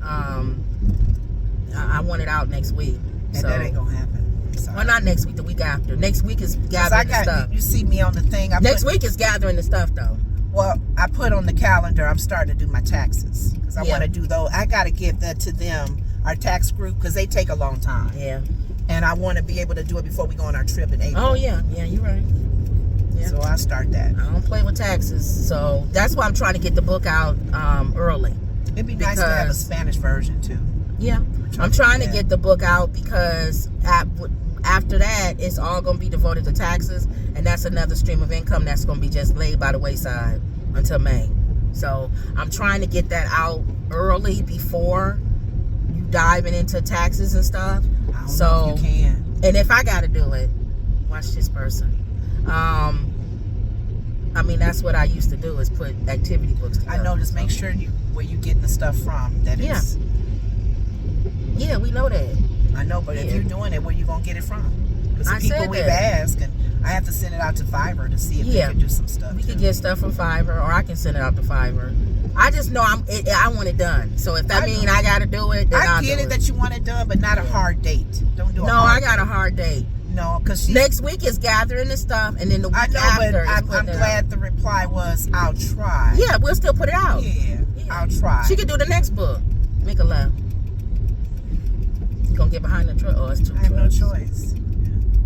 I want it out next week. And that ain't gonna happen. Sorry. Well, not next week, the week after. Next week is gathering the stuff. You see me on the thing. Next week is gathering the stuff, though. Well, I put on the calendar, I'm starting to do my taxes. Because I want to do those. I got to give that to them, our tax group, because they take a long time. Yeah. And I want to be able to do it before we go on our trip in April. Oh, yeah. Yeah, you're right. Yeah. So I'll start that. I don't play with taxes. So that's why I'm trying to get the book out early. It'd be nice to have a Spanish version, too. Yeah. I'm trying to get the book out because after that, it's all going to be devoted to taxes, and that's another stream of income that's going to be just laid by the wayside until May. So I'm trying to get that out early before you diving into taxes and stuff. I don't know if you can. And if I got to do it, watch this person. I mean, that's what I used to do is put activity books together. I know, just make sure where you getting the stuff from. Yeah, we know that. I know, but if you're doing it, where you gonna get it from? Because the people we've asked, and I have to send it out to Fiverr to see if they can do some stuff. We can get stuff from Fiverr, or I can send it out to Fiverr. I just know I want it done. So if that means I got to do it, then I get it that you want it done, but not a hard date. Don't do a hard date. I got a hard date. No, because next week is gathering the stuff, and then the week after. But I'm glad the reply was, "I'll try." Yeah, we'll still put it out. Yeah, I'll try. She can do the next book. Make a left. You gonna get behind the truck? Oh, it's 2 trucks. I have no choice.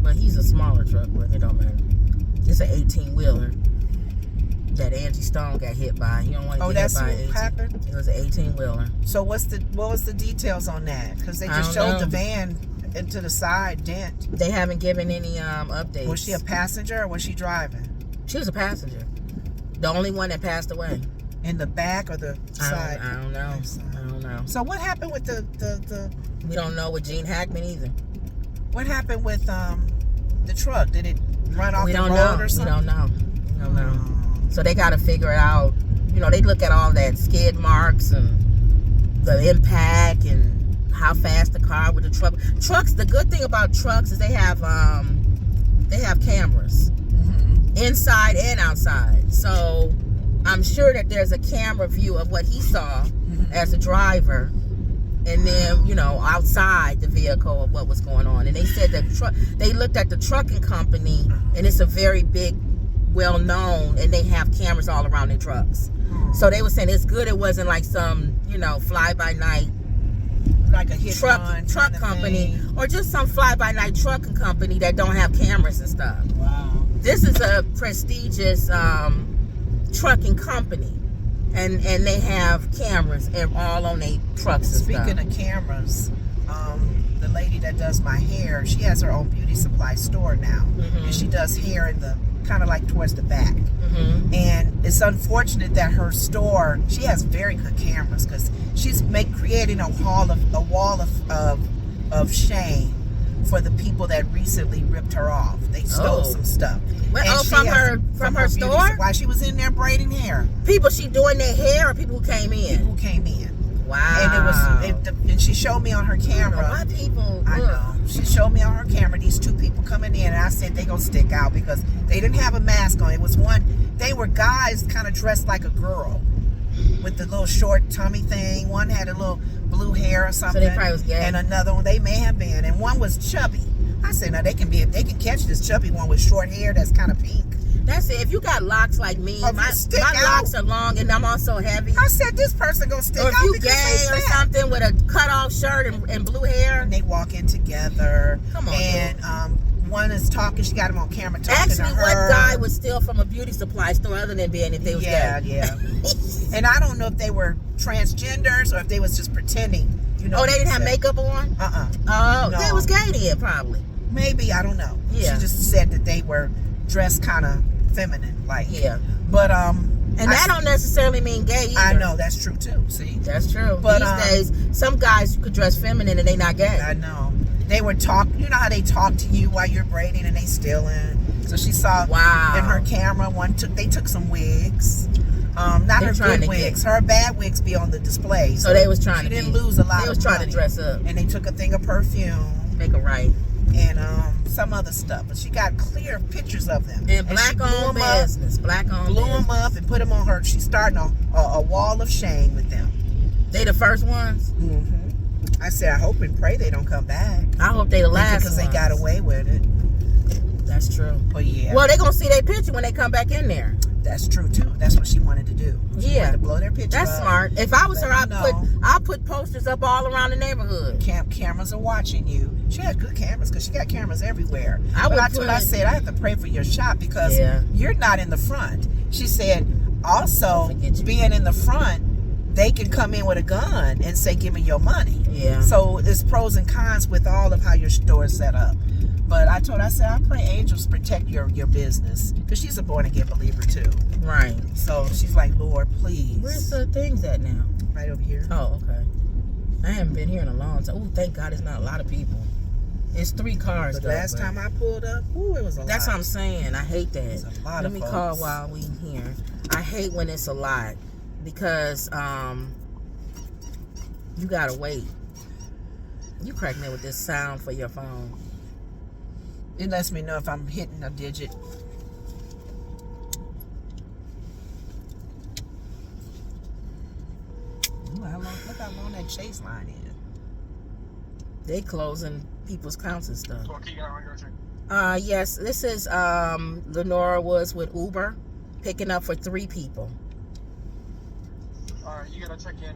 But he's a smaller truck, but it don't matter. It's an 18-wheeler that Angie Stone got hit by. You don't want to get hit by what happened? It was an 18-wheeler. So what was the details on that? Because they just showed the van into the side dent. They haven't given any updates. Was she a passenger or was she driving? She was a passenger. The only one that passed away. In the back or the side? I don't know. I don't know. So what happened with the We don't know with Gene Hackman either. What happened with the truck? Did it run off We the don't road know. or something? We don't know. We don't know. So they got to figure it out. You know, they look at all that skid marks and the impact and how fast the car with the truck. Trucks. The good thing about trucks is they have cameras inside and outside. So I'm sure that there's a camera view of what he saw as a driver, and then, you know, outside the vehicle of what was going on. And they said that they looked at the trucking company, and it's a very big, well known, and they have cameras all around their trucks. So they were saying it's good it wasn't like some, you know, fly by night, like a hit truck company, or just some fly by night trucking company that don't have cameras and stuff. Wow. This is a prestigious trucking company, and they have cameras all on their trucks and Speaking stuff. of cameras, the lady that does my hair, she has her own beauty supply store now, and she does hair in the kind of like towards the back. And it's unfortunate that her store, she has very good cameras, because she's creating a wall of shame for the people that recently ripped her off. They stole some stuff. Well, from her store? While she was in there braiding hair. People she doing their hair, or people who came in? People came in. Wow. And she showed me on her camera. Why people? I know. She showed me on her camera these two people coming in, and I said they gonna stick out because they didn't have a mask on. It was one. They were guys kind of dressed like a girl with the little short tummy thing. One had a little blue hair or something. So they probably was gay. And another one, they may have been, and one was chubby. I said, now they can catch this chubby one with short hair that's kind of pink. That's it. If you got locks like me, my locks are long and I'm also heavy. I said this person gonna stick out. Or if you gay or something with a cut off shirt and blue hair. And they walk in together. Come on. And one is talking. She got him on camera talking to her. Actually, what guy would steal from a beauty supply store other than being if they was gay? Yeah. And I don't know if they were transgenders or if they was just pretending. You know. Oh, they didn't have makeup on? Oh, no. They was gay then, probably. Maybe, I don't know. Yeah. She just said that they were dressed kind of feminine, like. Yeah. But and that don't necessarily mean gay either. I know, that's true too. See, that's true. But these days, some guys could dress feminine and they not gay. I know. They were talking. You know how they talk to you while you're braiding and they stealing. So she saw in her camera. They took some wigs. Not her good wigs. Her bad wigs be on the display. So they was trying. She didn't lose a lot. They was trying to dress up. And they took a thing of perfume. Make it right. And some other stuff, but she got clear pictures of them. And black-owned business, black-owned blew them up and put them on her. She's starting a wall of shame with them. They the first ones. I said, I hope and pray they don't come back. I hope they the last because they got away with it. That's true. But yeah. Well, they gonna see their picture when they come back in there. That's true too. That's what she wanted to do. She wanted to blow their picture That's up. smart. If I was her, I'll put posters up all around the neighborhood. Cameras are watching you. She had good cameras because she got cameras everywhere. I said I have to pray for your shop because you're not in the front. She said also being in the front, they can come in with a gun and say, give me your money. Yeah. So there's pros and cons with all of how your store is set up. But I said, I pray angels protect your business. Because she's a born-again believer, too. Right. So she's like, Lord, please. Where's the things at now? Right over here. Oh, okay. I haven't been here in a long time. Oh, thank God it's not a lot of people. It's 3 cars, The last time I pulled up, it was a lot. That's what I'm saying. I hate that. It's a lot Let of me folks. call while we here. I hate when it's a lot. Because, you gotta wait. You crack me with this sound for your phone. It lets me know if I'm hitting a digit. Ooh, look how long that chase line is. They closing people's counts and stuff. So, yes, this is Lenora Woods with Uber, picking up for 3 people. Alright, you gotta check in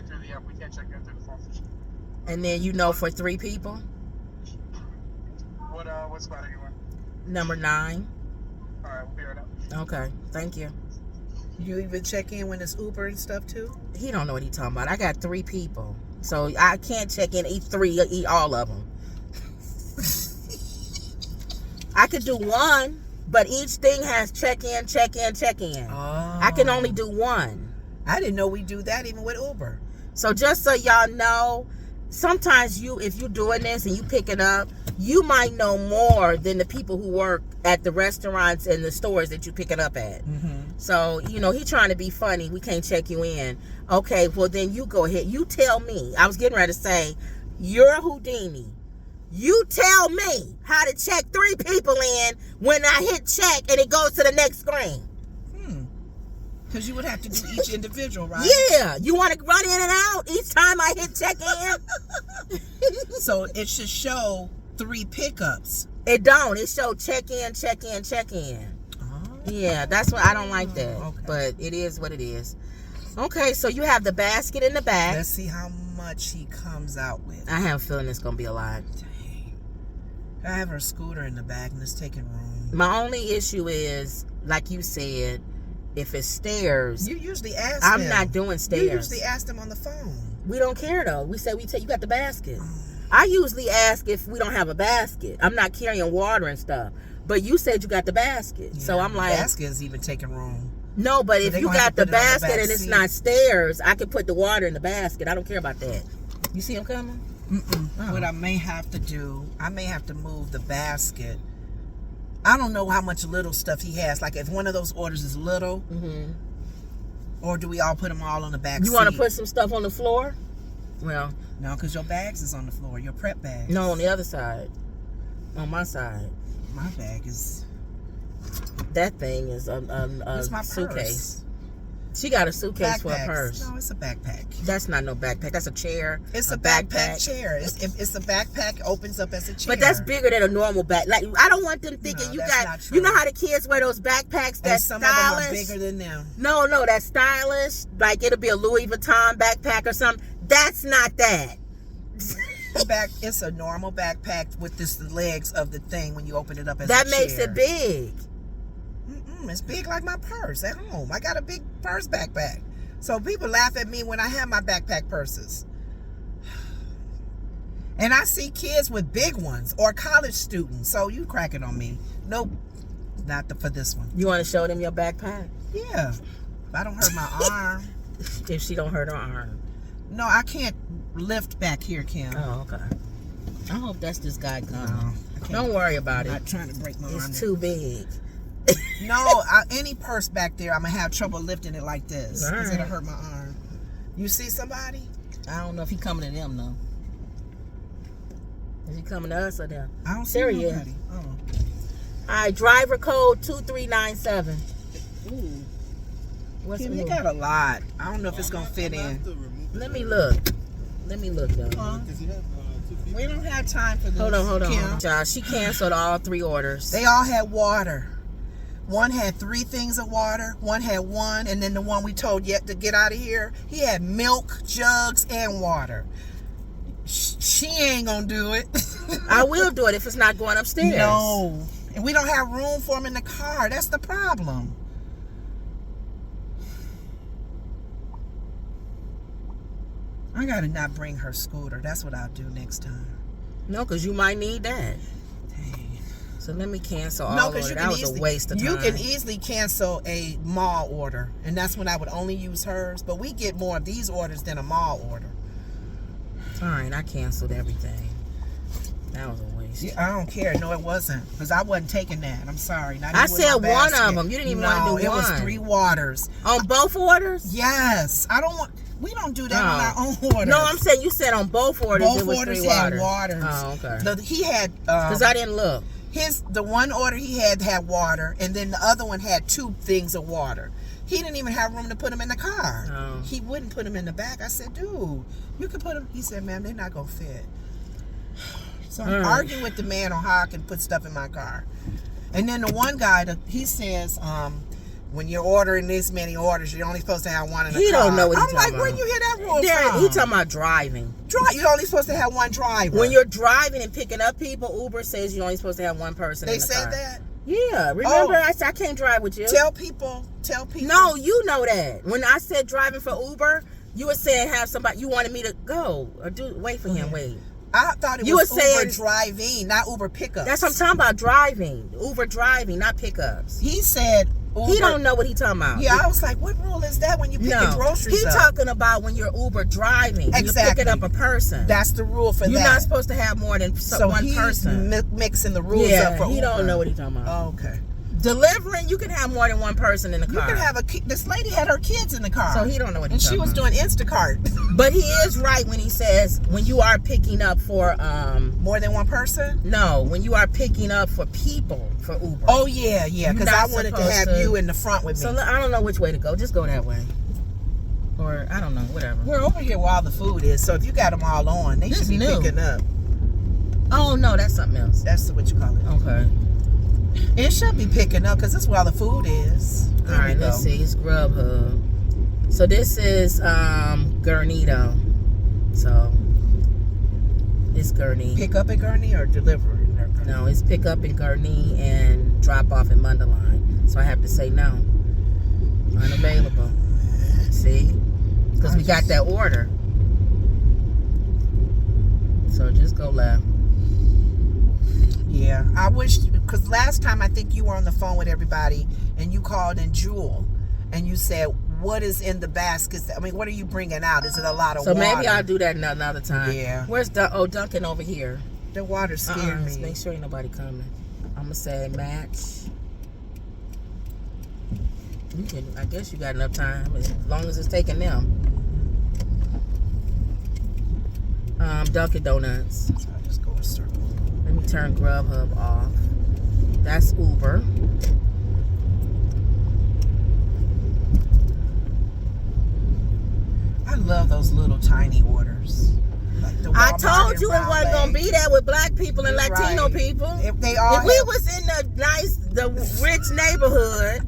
through the app. We can't check in through the phone. And then for 3 people? What spot are you in? Number 9. Alright, we'll be right up. Okay, thank you. You even check in when it's Uber and stuff too? He don't know what he's talking about. I got 3 people. So I can't check in eat all of them. I could do 1, but each thing has check in. Oh. I can only do 1. I didn't know we do that even with Uber. So just so y'all know, sometimes if you're doing this and you pick it up, you might know more than the people who work at the restaurants and the stores that you pick it up at. So, he trying to be funny. We can't check you in. Okay, well, then you go ahead. You tell me. I was getting ready to say, you're a Houdini. You tell me how to check 3 people in when I hit check and it goes to the next screen. Because you would have to do each individual, right? Yeah. You want to run in and out each time I hit check in? So it should show 3 pickups. It don't. It show check in, check in, check in. Yeah, that's what I don't like that. Okay. But it is what it is. Okay, so you have the basket in the back. Let's see how much he comes out with. I have a feeling it's going to be a lot. Dang. I have her scooter in the back and it's taking room. My only issue is, like you said, if it's stairs. You usually ask I'm them. not doing stairs. You usually ask them on the phone. We don't care, though. We say you got the basket. I usually ask if we don't have a basket. I'm not carrying water and stuff. But you said you got the basket. Yeah, so I'm like. The basket is even taking room. No, but if you got the basket and it's not stairs, I can put the water in the basket. I don't care about that. You see him coming? Oh. What I may have to do, I may have to move the basket. I don't know how much little stuff he has. Like if one of those orders is little, or do we all put them all on the back seat? You want to put some stuff on the floor? Well, no, because your bags is on the floor. Your prep bag. No, on the other side. On my side. My bag is. That thing is a my suitcase. Purse. She got a suitcase for a purse. No, it's a backpack. That's not no backpack. That's a chair. It's a backpack chair. It's a backpack. Opens up as a chair. But that's bigger than a normal back. Like I don't want them thinking you got. You know how the kids wear those backpacks that's some stylish. Of them are bigger than them. No, that's stylish. Like it'll be a Louis Vuitton backpack or something. That's not that. It's a normal backpack with the legs of the thing when you open it up as that a chair. makes it big. It's big like my purse at home. I got a big purse backpack. So people laugh at me when I have my backpack purses. And I see kids with big ones or college students. So you cracking on me. Nope. Not for this one. You want to show them your backpack? Yeah. If I don't hurt my arm. If she don't hurt her arm. No, I can't lift back here, Kim. Oh, okay. I hope that's this guy coming. Don't worry about it. I'm not trying to break my arm. It's too big. No, any purse back there, I'm going to have trouble lifting it like this. Because it'll hurt my arm. You see somebody? I don't know if he coming to them, though. Is he coming to us or them? I don't see nobody. Oh. All right, driver code 2397. Ooh. What's Kim, you got a lot. I don't know if it's going to fit in. Let me look, though. We don't have time for this. Hold on. Josh, she canceled all 3 orders. They all had water. One had 3 things of water. One had 1. And then the one we told yet to get out of here, he had milk, jugs, and water. She ain't going to do it. I will do it if it's not going upstairs. No. And we don't have room for him in the car. That's the problem. I gotta not bring her scooter. That's what I'll do next time. No, because you might need that. Dang. So let me cancel all of it. That was a waste of time. You can easily cancel a mall order, and that's when I would only use hers. But we get more of these orders than a mall order. All right, I canceled everything. That was a waste. Yeah, I don't care. No, it wasn't. Because I wasn't taking that. I'm sorry. I said one of them. You didn't even want to do one. No, it was 3 waters. On both orders? Yes. We don't do that on our own orders. No, I'm saying you said on both orders. Both orders had waters. Oh, okay. He had because I didn't look. The one order he had water, and then the other one had 2 things of water. He didn't even have room to put them in the car. Oh. He wouldn't put them in the back. I said, dude, you can put them. He said, ma'am, they're not gonna fit. So I'm arguing with the man on how I can put stuff in my car. And then the one guy, he says, when you're ordering this many orders, you're only supposed to have 1 in the car. He don't know what he's talking about. I'm like, where you hear that rule from? He talking about driving. You're only supposed to have 1 driver. When you're driving and picking up people, Uber says you're only supposed to have 1 person in the car. They said that? Yeah. Remember, I said I can't drive with you. Tell people. No, you know that. When I said driving for Uber, you were saying have somebody, you wanted me to go or wait for him, wait. I thought it You was were saying- Uber driving, not Uber pickups. That's what I'm talking about. Driving. Uber driving, not pickups. He said Uber. He don't know what he talking about. Yeah, I was like, what rule is that when you picking No, groceries he up? talking about when you're Uber driving. You're Exactly. picking up a person. That's the rule for You're that. not supposed to have more than so one he's person. mixing the rules Yeah, up for he Uber. don't know what he talking about. Oh, okay. Delivering, you can have more than one person in the You car. can have this lady had her kids in the car. So he don't know what and he's she was talking doing Instacart. But he is right when he says when you are picking up for More than one person? no, when you are picking up for people for Uber. Oh yeah, You're because I not wanted to supposed have to- you in the front with me. So I don't know which way to go. Just go that way. Or I don't know, whatever. We're over here where all the food is, so if you got them all on, they This should be new. picking up. Oh no, that's something else. That's what you call it. Okay. It should be picking up because that's where all the food is. There All right, we let's go. see. It's Grubhub. So this is Gurnito. So it's Gurney. Pick up at Gurney or delivery? No, it's pick up in Gurney and drop off in Mundelein. So I have to say no. Unavailable. See? Because we got that order. So just go left. Yeah, I wish, because last time I think you were on the phone with everybody and you called in Jewel and you said, what is in the baskets? I mean, what are you bringing out? Is it a lot of So water? maybe I'll do that another time. Yeah. Where's Duncan over here? The water scared Let's me. make sure ain't nobody coming. I'm gonna say match. You can. I guess you got enough time as long as it's taking them. Dunkin' Donuts. So I'll just go a circle. Let me turn Grubhub off. That's Uber. I love those little tiny orders. Like the I Walmart told and you it wasn't Raleigh. gonna be that with black people and You're Latino right. people. If they all If we have- was in the rich neighborhood,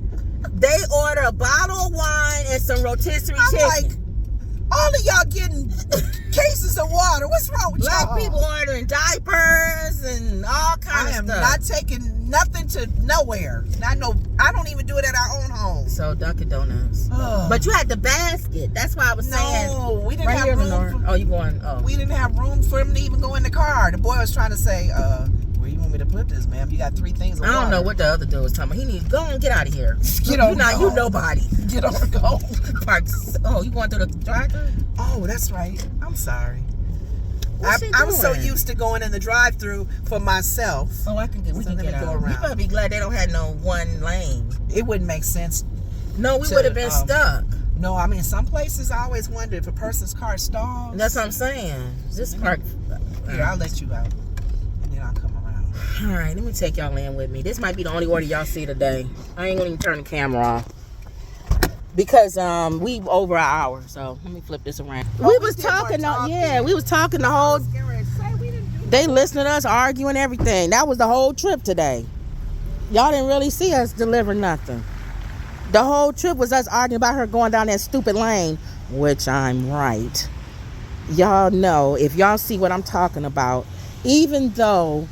they order a bottle of wine and some rotisserie I'm chicken. like, all of y'all getting cases of water. What's wrong with Black y'all? people ordering diapers and all I kind am of stuff. not taking nothing to nowhere. I don't even do it at our own home. So Dunkin' Donuts. Ugh. But you had the basket. That's why I was saying. No, we didn't Right have here, room. Lenore. Oh, you going? Oh. We didn't have room for him to even go in the car. The boy was trying to say, where you want me to put this, ma'am? You got 3 things of I don't water. know what the other dude was talking about. He needs go on, get out of here. Get on, You not go. you nobody. Get on, go. Parks. Oh, you going through the drive-thru? Oh, that's right. I'm sorry. What's she I was so doing? used to going in the drive-thru for myself. Oh, I can get. We So can let get me go out. You around. better be glad they don't have no one lane. It wouldn't make sense. No, we To, would have been stuck. No, I mean, some places I always wonder if a person's car stalls. That's what I'm saying. This park. Here, I'll let you out. And then I'll come around. All right, let me take y'all in with me. This might be the only order y'all see today. I ain't gonna even turn the camera off because we over an hour. So let me flip this around. Oh, we we was did more talking. talking. Yeah, we was talking the whole. They listening to us arguing everything. That was the whole trip today. Y'all didn't really see us deliver nothing. The whole trip was us arguing about her going down that stupid lane, which I'm right. Y'all know, if y'all see what I'm talking about, even though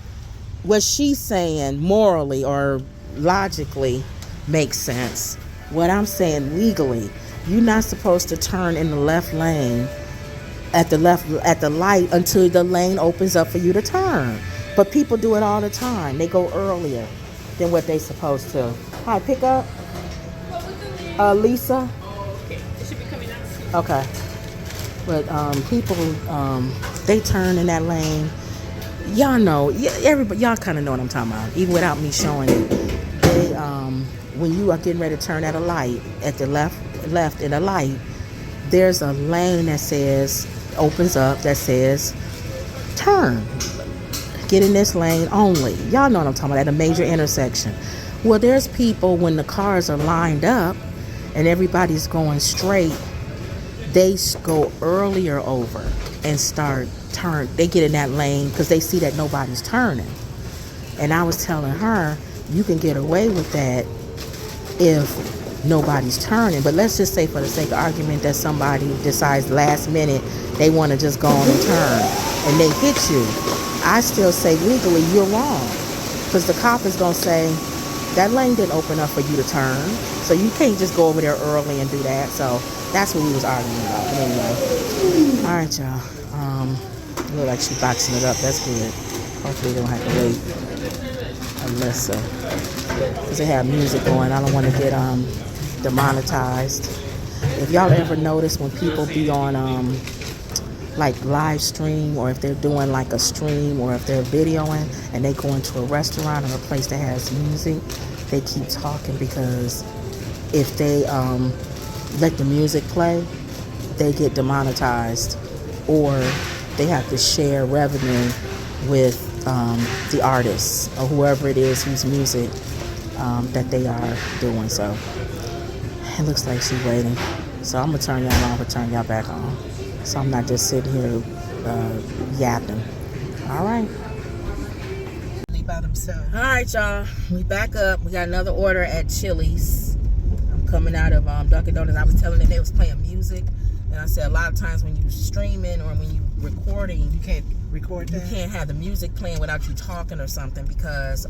what she's saying morally or logically makes sense, what I'm saying legally, you're not supposed to turn in the left lane at the light until the lane opens up for you to turn. But people do it all the time. They go earlier than what they supposed to. Hi, pick up. Lisa. Okay, it should be coming out soon. Okay. But people, they turn in that lane. Y'all know, everybody, y'all kind of know what I'm talking about, even without me showing it. They, when you are getting ready to turn at a light, at the left in a light, there's a lane that says, opens up, that says, turn. Get in this lane only. Y'all know what I'm talking about, at a major intersection. Well, there's people, when the cars are lined up and everybody's going straight, they go earlier over and start turn. They get in that lane because they see that nobody's turning. And I was telling her, you can get away with that if nobody's turning. But let's just say, for the sake of argument, that somebody decides last minute they want to just go on and turn and they hit you. I still say legally you're wrong, because the cop is going to say that lane didn't open up for you to turn, so you can't just go over there early and do that. So that's what we was arguing about. But anyway, all right, y'all. Look like she's boxing it up. That's good. Hopefully they don't have to wait. Alyssa. Because they have music going. I don't want to get demonetized. If y'all ever notice when people be on like live stream, or if they're doing like a stream, or if they're videoing and they go into a restaurant or a place that has music, they keep talking, because if they let the music play, they get demonetized, or they have to share revenue with the artists or whoever it is whose music that they are doing. So it looks like she's waiting. So I'm gonna turn y'all off and turn y'all back on, so I'm not just sitting here yapping. All right. By themselves. All right, y'all. We back up. We got another order at Chili's. I'm coming out of Dunkin' Donuts. I was telling them they was playing music, and I said a lot of times when you're streaming or when you recording, You can't record that? you can't have the music playing without you talking or something, because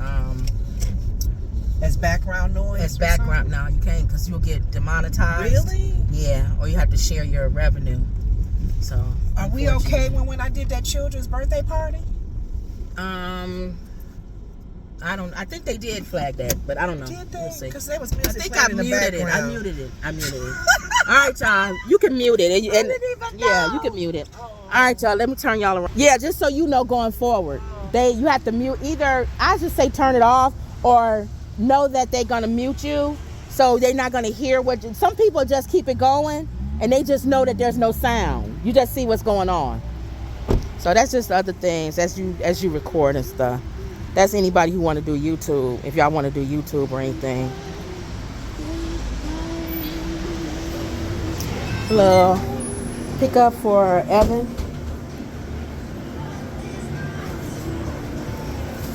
As background noise? as or background. No, you can't, because you'll get demonetized. Really? Yeah, or you have to share your revenue. So Are we okay when I did that children's birthday party? I think they did flag that, but I don't know. Did they? We'll see. Because there was I music think playing I in the muted it. background. I muted it. All right, y'all. You can mute it. And, I didn't even know. Yeah, you can mute it. All right, y'all. Let me turn y'all around. Yeah, just so you know going forward, you have to mute either. I just say turn it off, or know that they're gonna mute you, so they're not gonna hear what. Some people just keep it going, and they just know that there's no sound. You just see what's going on. So that's just other things as you record and stuff. That's anybody who want to do YouTube. If y'all want to do YouTube or anything. Hello. Pick up for Evan.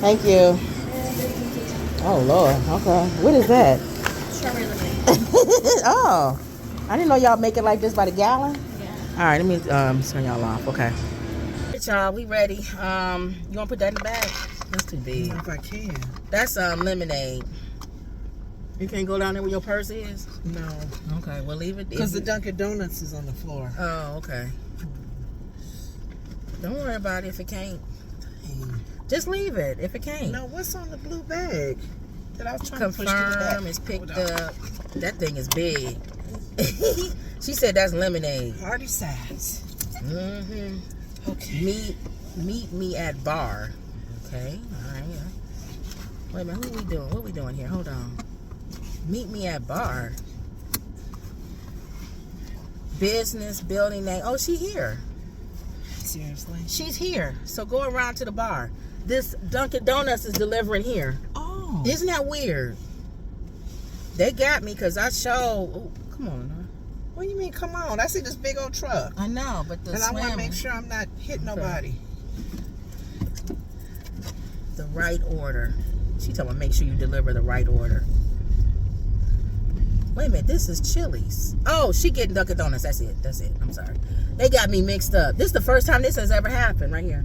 Thank you. Oh Lord. Okay. What is that? Strawberry lemonade. Oh. I didn't know y'all make it like this by the gallon. Yeah. All right. Let me turn y'all off. Okay. All right, y'all. We ready. You want to put that in the bag? That's too I big. don't know if I can. That's lemonade. You can't go down there where your purse is? No. Okay, well leave it. Because the Dunkin' Donuts is on the floor. Oh, okay. Don't worry about it if it can't. Just leave it if it can't. No, what's on the blue bag that I was trying to push to the back? Confirm it's picked up. That thing is big. She said that's lemonade. Party size. Mm-hmm. Okay. Meet me at bar. Okay, all right. Yeah. Wait a minute, who we doing? What we doing here? Hold on. Meet me at bar. Business building name. Oh, she here. Seriously? She's here. So go around to the bar. This Dunkin' Donuts is delivering here. Oh. Isn't that weird? They got me because I showed. Oh, come on. Huh? What do you mean, come on? I see this big old truck. I know, but the And I want to slamming- make sure I'm not hitting Okay. nobody. The right order. She told me make sure you deliver the right order. Wait a minute, this is Chili's. Oh, she getting Dunkin' Donuts. That's it. I'm sorry. They got me mixed up. This is the first time this has ever happened right here.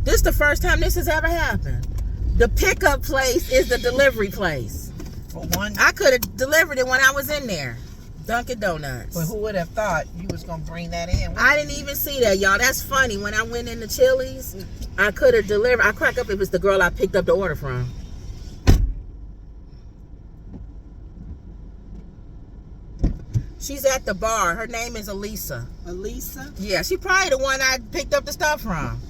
This is the first time this has ever happened. The pickup place is the delivery place. For one, I could have delivered it when I was in there. Dunkin' Donuts. but who would have thought you was going to bring that in? I didn't even see that, y'all. That's funny. When I went into Chili's, I could have delivered. I crack up if it's the girl I picked up the order from. She's at the bar. Her name is Elisa. Elisa? Yeah, she probably the one I picked up the stuff from.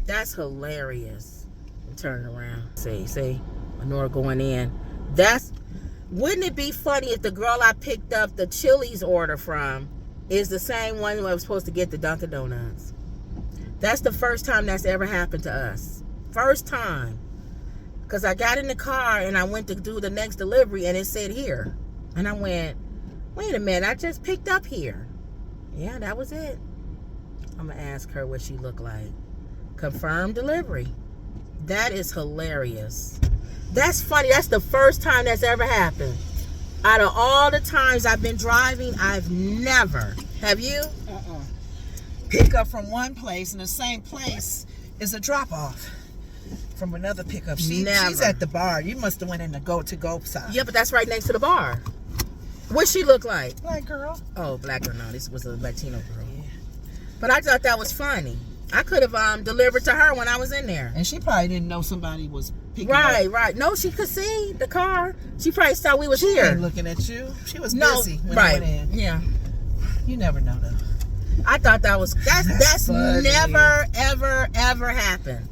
That's hilarious. Turn around. See, Honora going in. Wouldn't it be funny if the girl I picked up the Chili's order from is the same one who I was supposed to get the Dunkin' Donuts? That's the first time that's ever happened to us. First time. Because I got in the car and I went to do the next delivery and it said here. And I went, wait a minute, I just picked up here. Yeah, that was it. I'm going to ask her what she looked like. Confirmed delivery. That is hilarious. That's funny. That's the first time that's ever happened. Out of all the times I've been driving, I've never. Have you? Pick up from one place, and the same place is a drop-off from another pickup. She's Never. at the bar. You must have went in the go side. Yeah, but that's right next to the bar. What she look like? Black girl. Oh, black girl. No, this was a Latino girl. But I thought that was funny. I could have delivered to her when I was in there. And she probably didn't know somebody was picking Right, up. right. No, she could see the car. She probably saw we was She here. ain't looking at you. She was busy when I right. went in. Yeah. You never know though. I thought that's funny. never, ever happened.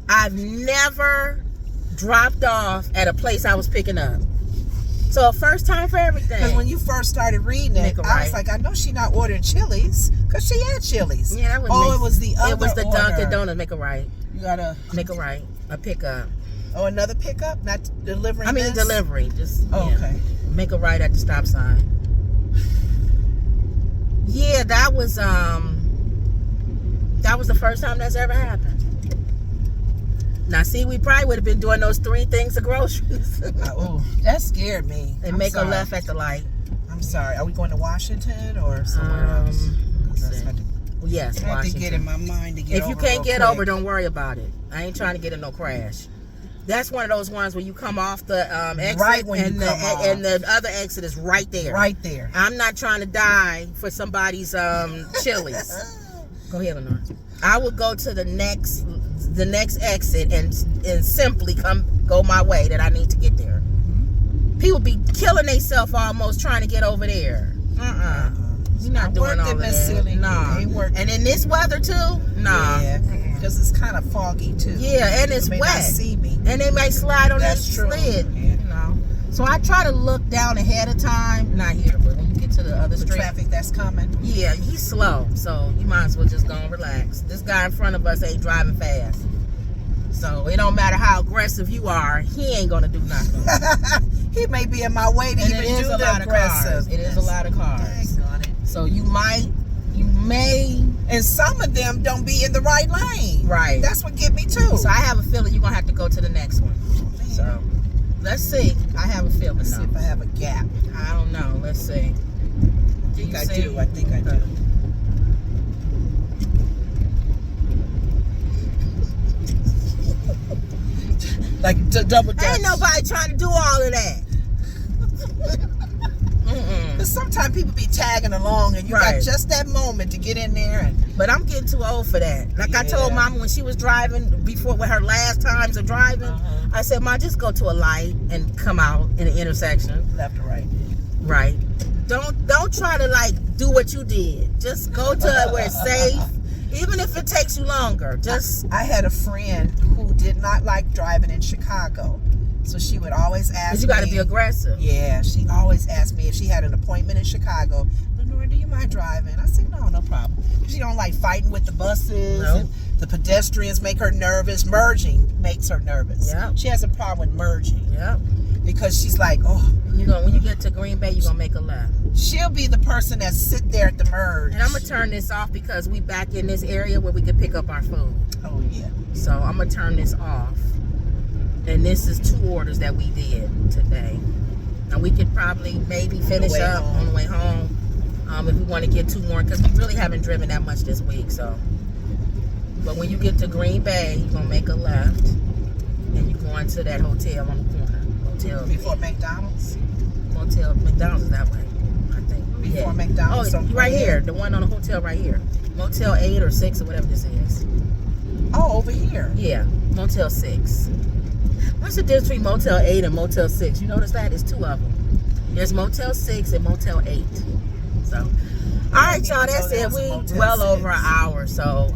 I've never dropped off at a place I was picking up. So first time for everything. Because when you first started reading it, I was like, I know she not ordering Chili's because she had Chili's. Yeah, that it was the other. It was the order. Dunkin' Donuts. Make a right. You gotta make a right. A pickup. Oh, another pickup, not delivering. I mean this? delivery. Just okay. Make a right at the stop sign. Yeah, that was the first time that's ever happened. Now, see, we probably would have been doing those 3 things of groceries. Oh, that scared me. And make a left at the light. I'm sorry. Are we going to Washington or somewhere else? Yes, I have to get in my mind to get If over you can't get quick. over, don't worry about it. I ain't trying to get in no crash. That's one of those ones where you come off the exit, right when and you come off. and the other exit is right there. Right there. I'm not trying to die for somebody's Chili's. Go ahead, Lenore. I would go to the next exit and simply go my way that I need to get there. People be killing themselves almost trying to get over there. You're not doing all of that. Silly. Nah. And in this weather too? Nah. Yeah. Because it's kind of foggy too. Yeah, and it's they may wet. Not see me. And they may slide on that That's true. sled. Yeah. You know. So I try to look down ahead of time. Not here, but when you get to the other The street. traffic that's coming. Yeah, he's slow, so you might as well just go and relax. This guy in front of us ain't driving fast. So it don't matter how aggressive you are, he ain't gonna do nothing. He may be in my way to And even it is do a the lot aggressive. of cars. It is a lot of cars. Dang on it. So you may. And some of them don't be in the right lane. Right. That's what get me too. So I have a feeling you're gonna have to go to the next one. So let's see. I have a feeling. Let's see if I have a gap. I don't know. Let's see. I think I do. I think I do. Like double dutch. Ain't nobody trying to do all of that. Because sometimes people be tagging along and you got just that moment to get in there. But I'm getting too old for that. Like I told Mama when she was driving before, with her last times of driving, I said, Ma, just go to a light and come out in an intersection. Left or right. Right. Don't try to like do what you did. Just go to where it's safe. Even if it takes you longer. I had a friend who did not like driving in Chicago. So she would always ask me. You got to be aggressive. Yeah, she always asked me if she had an appointment in Chicago. Lenore, do you mind driving? I said, no problem. She don't like fighting with the buses. Nope. And the pedestrians make her nervous. Merging makes her nervous. Yep. She has a problem with merging. Yep. Because she's like, when you get to Green Bay, you're going to make a left. She'll be the person that sit there at the merge. And I'm going to turn this off because we back in this area where we can pick up our food. Oh, yeah. So I'm going to turn this off. And this is 2 orders that we did today. And we could probably maybe finish up on the way home if we want to get 2 more, because we really haven't driven that much this week. So, but when you get to Green Bay, you're going to make a left and you're going to that hotel on the corner. Motel Before McDonald's? McDonald's is that way, I think. Before McDonald's? Oh, right here. The one on the hotel right here. Motel 8 or 6 or whatever this is. Oh, over here. Yeah, Motel 6. What's the difference between Motel 8 and Motel 6? You notice that? It's 2 of them. There's Motel 6 and Motel 8. So, all right, y'all, that's it. We well over an hour. So,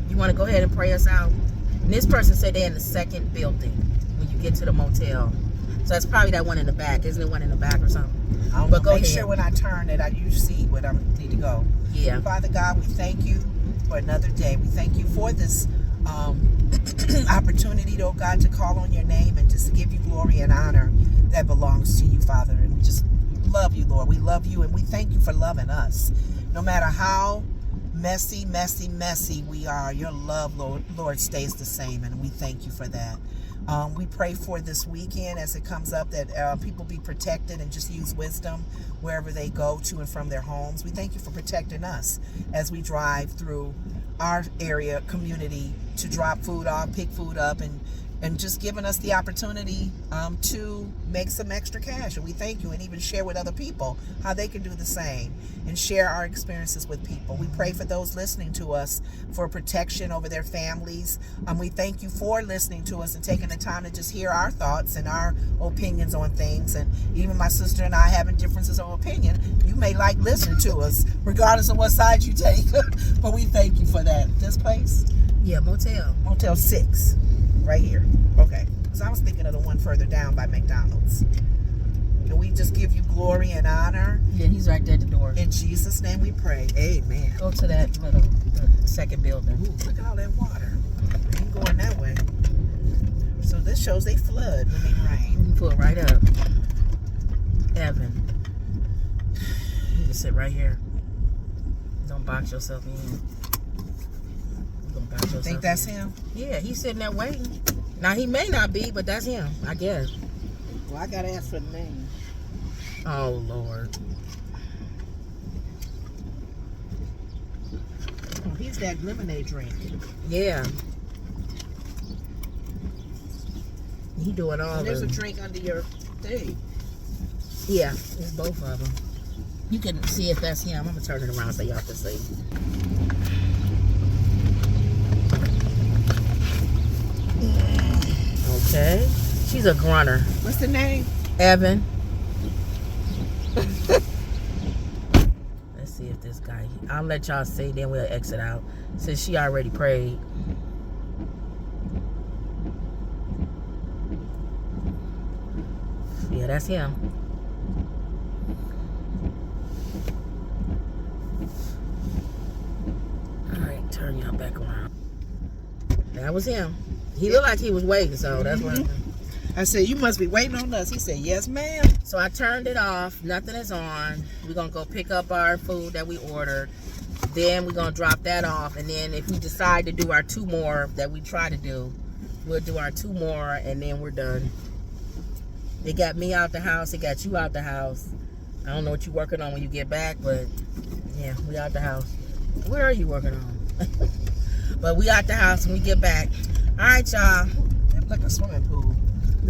you want to go ahead and pray us out? And this person said they're in the 2nd building when you get to the motel. So that's probably that one in the back. Isn't it one in the back or something? But make sure when I turn it, you see where I need to go. Yeah. Father God, we thank you for another day. We thank you for this opportunity, oh God, to call on your name and just to give you glory and honor that belongs to you, Father. And we just love you, Lord. We love you, and we thank you for loving us. No matter how messy we are, your love, Lord, stays the same, and we thank you for that. We pray for this weekend as it comes up that people be protected and just use wisdom wherever they go to and from their homes. We thank you for protecting us as we drive through our area community to drop food off, pick food up, and and just giving us the opportunity to make some extra cash. And we thank you, and even share with other people how they can do the same and share our experiences with people. We pray for those listening to us for protection over their families. We thank you for listening to us and taking the time to just hear our thoughts and our opinions on things. And even my sister and I having differences of opinion, you may like listening to us regardless of what side you take. But we thank you for that. This place? Yeah, Motel 6. Right here. Okay. Because I was thinking of the one further down by McDonald's. And we just give you glory and honor. Yeah, he's right there at the door. In Jesus' name we pray. Amen. Go to that little the second building. Ooh, look at all that water. Ain't going that way. So this shows they flood when they rain. You pull right up. Evan. You can sit right here. Don't box yourself in. You gonna box yourself Think that's in. him? Yeah, he's sitting there waiting. Now he may not be, but that's him, I guess. Well, I gotta ask for the name. Oh Lord. Oh, he's that lemonade drink. Yeah. He doing all And there's a the. drink under your thing. Yeah, it's both of them. You can see if that's him. I'm gonna turn it around so y'all can see. Okay. She's a grunter. What's the name? Evan. Let's see if this guy. I'll let y'all see, then we'll exit out. Since she already prayed. Yeah, that's him. Alright, turn y'all back around. That was him. He looked like he was waiting, so that's what I said, you must be waiting on us. He said, yes, ma'am. So I turned it off. Nothing is on. We're going to go pick up our food that we ordered. Then we're going to drop that off. And then if we decide to do our 2 more that we try to do, we'll do our 2 more and then we're done. It got me out the house. It got you out the house. I don't know what you're working on when you get back, but yeah, we out the house. What are you working on? But we out the house when we get back. All right, y'all. That's like a swimming pool.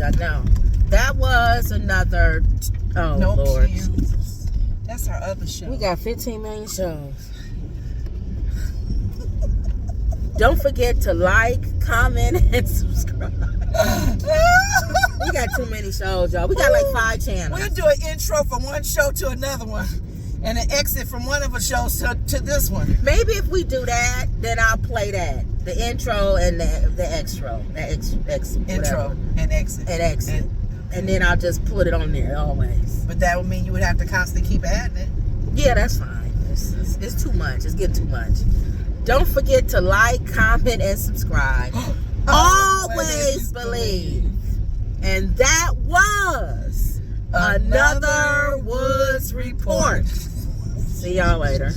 I know. That was another. Oh, No Lord. cues. That's our other show. We got 15 million shows. Don't forget to like, comment, and subscribe. We got too many shows, y'all. We got like 5 channels. We'll do an intro from one show to another one, and an exit from one of the shows to this one. Maybe if we do that, then I'll play that. The intro and the extra. Intro and exit. And exit. And then I'll just put it on there always. But that would mean you would have to constantly keep adding it. Yeah, that's fine. It's too much. It's getting too much. Don't forget to like, comment, and subscribe. Always believe. And that was another Woods Report. See y'all later.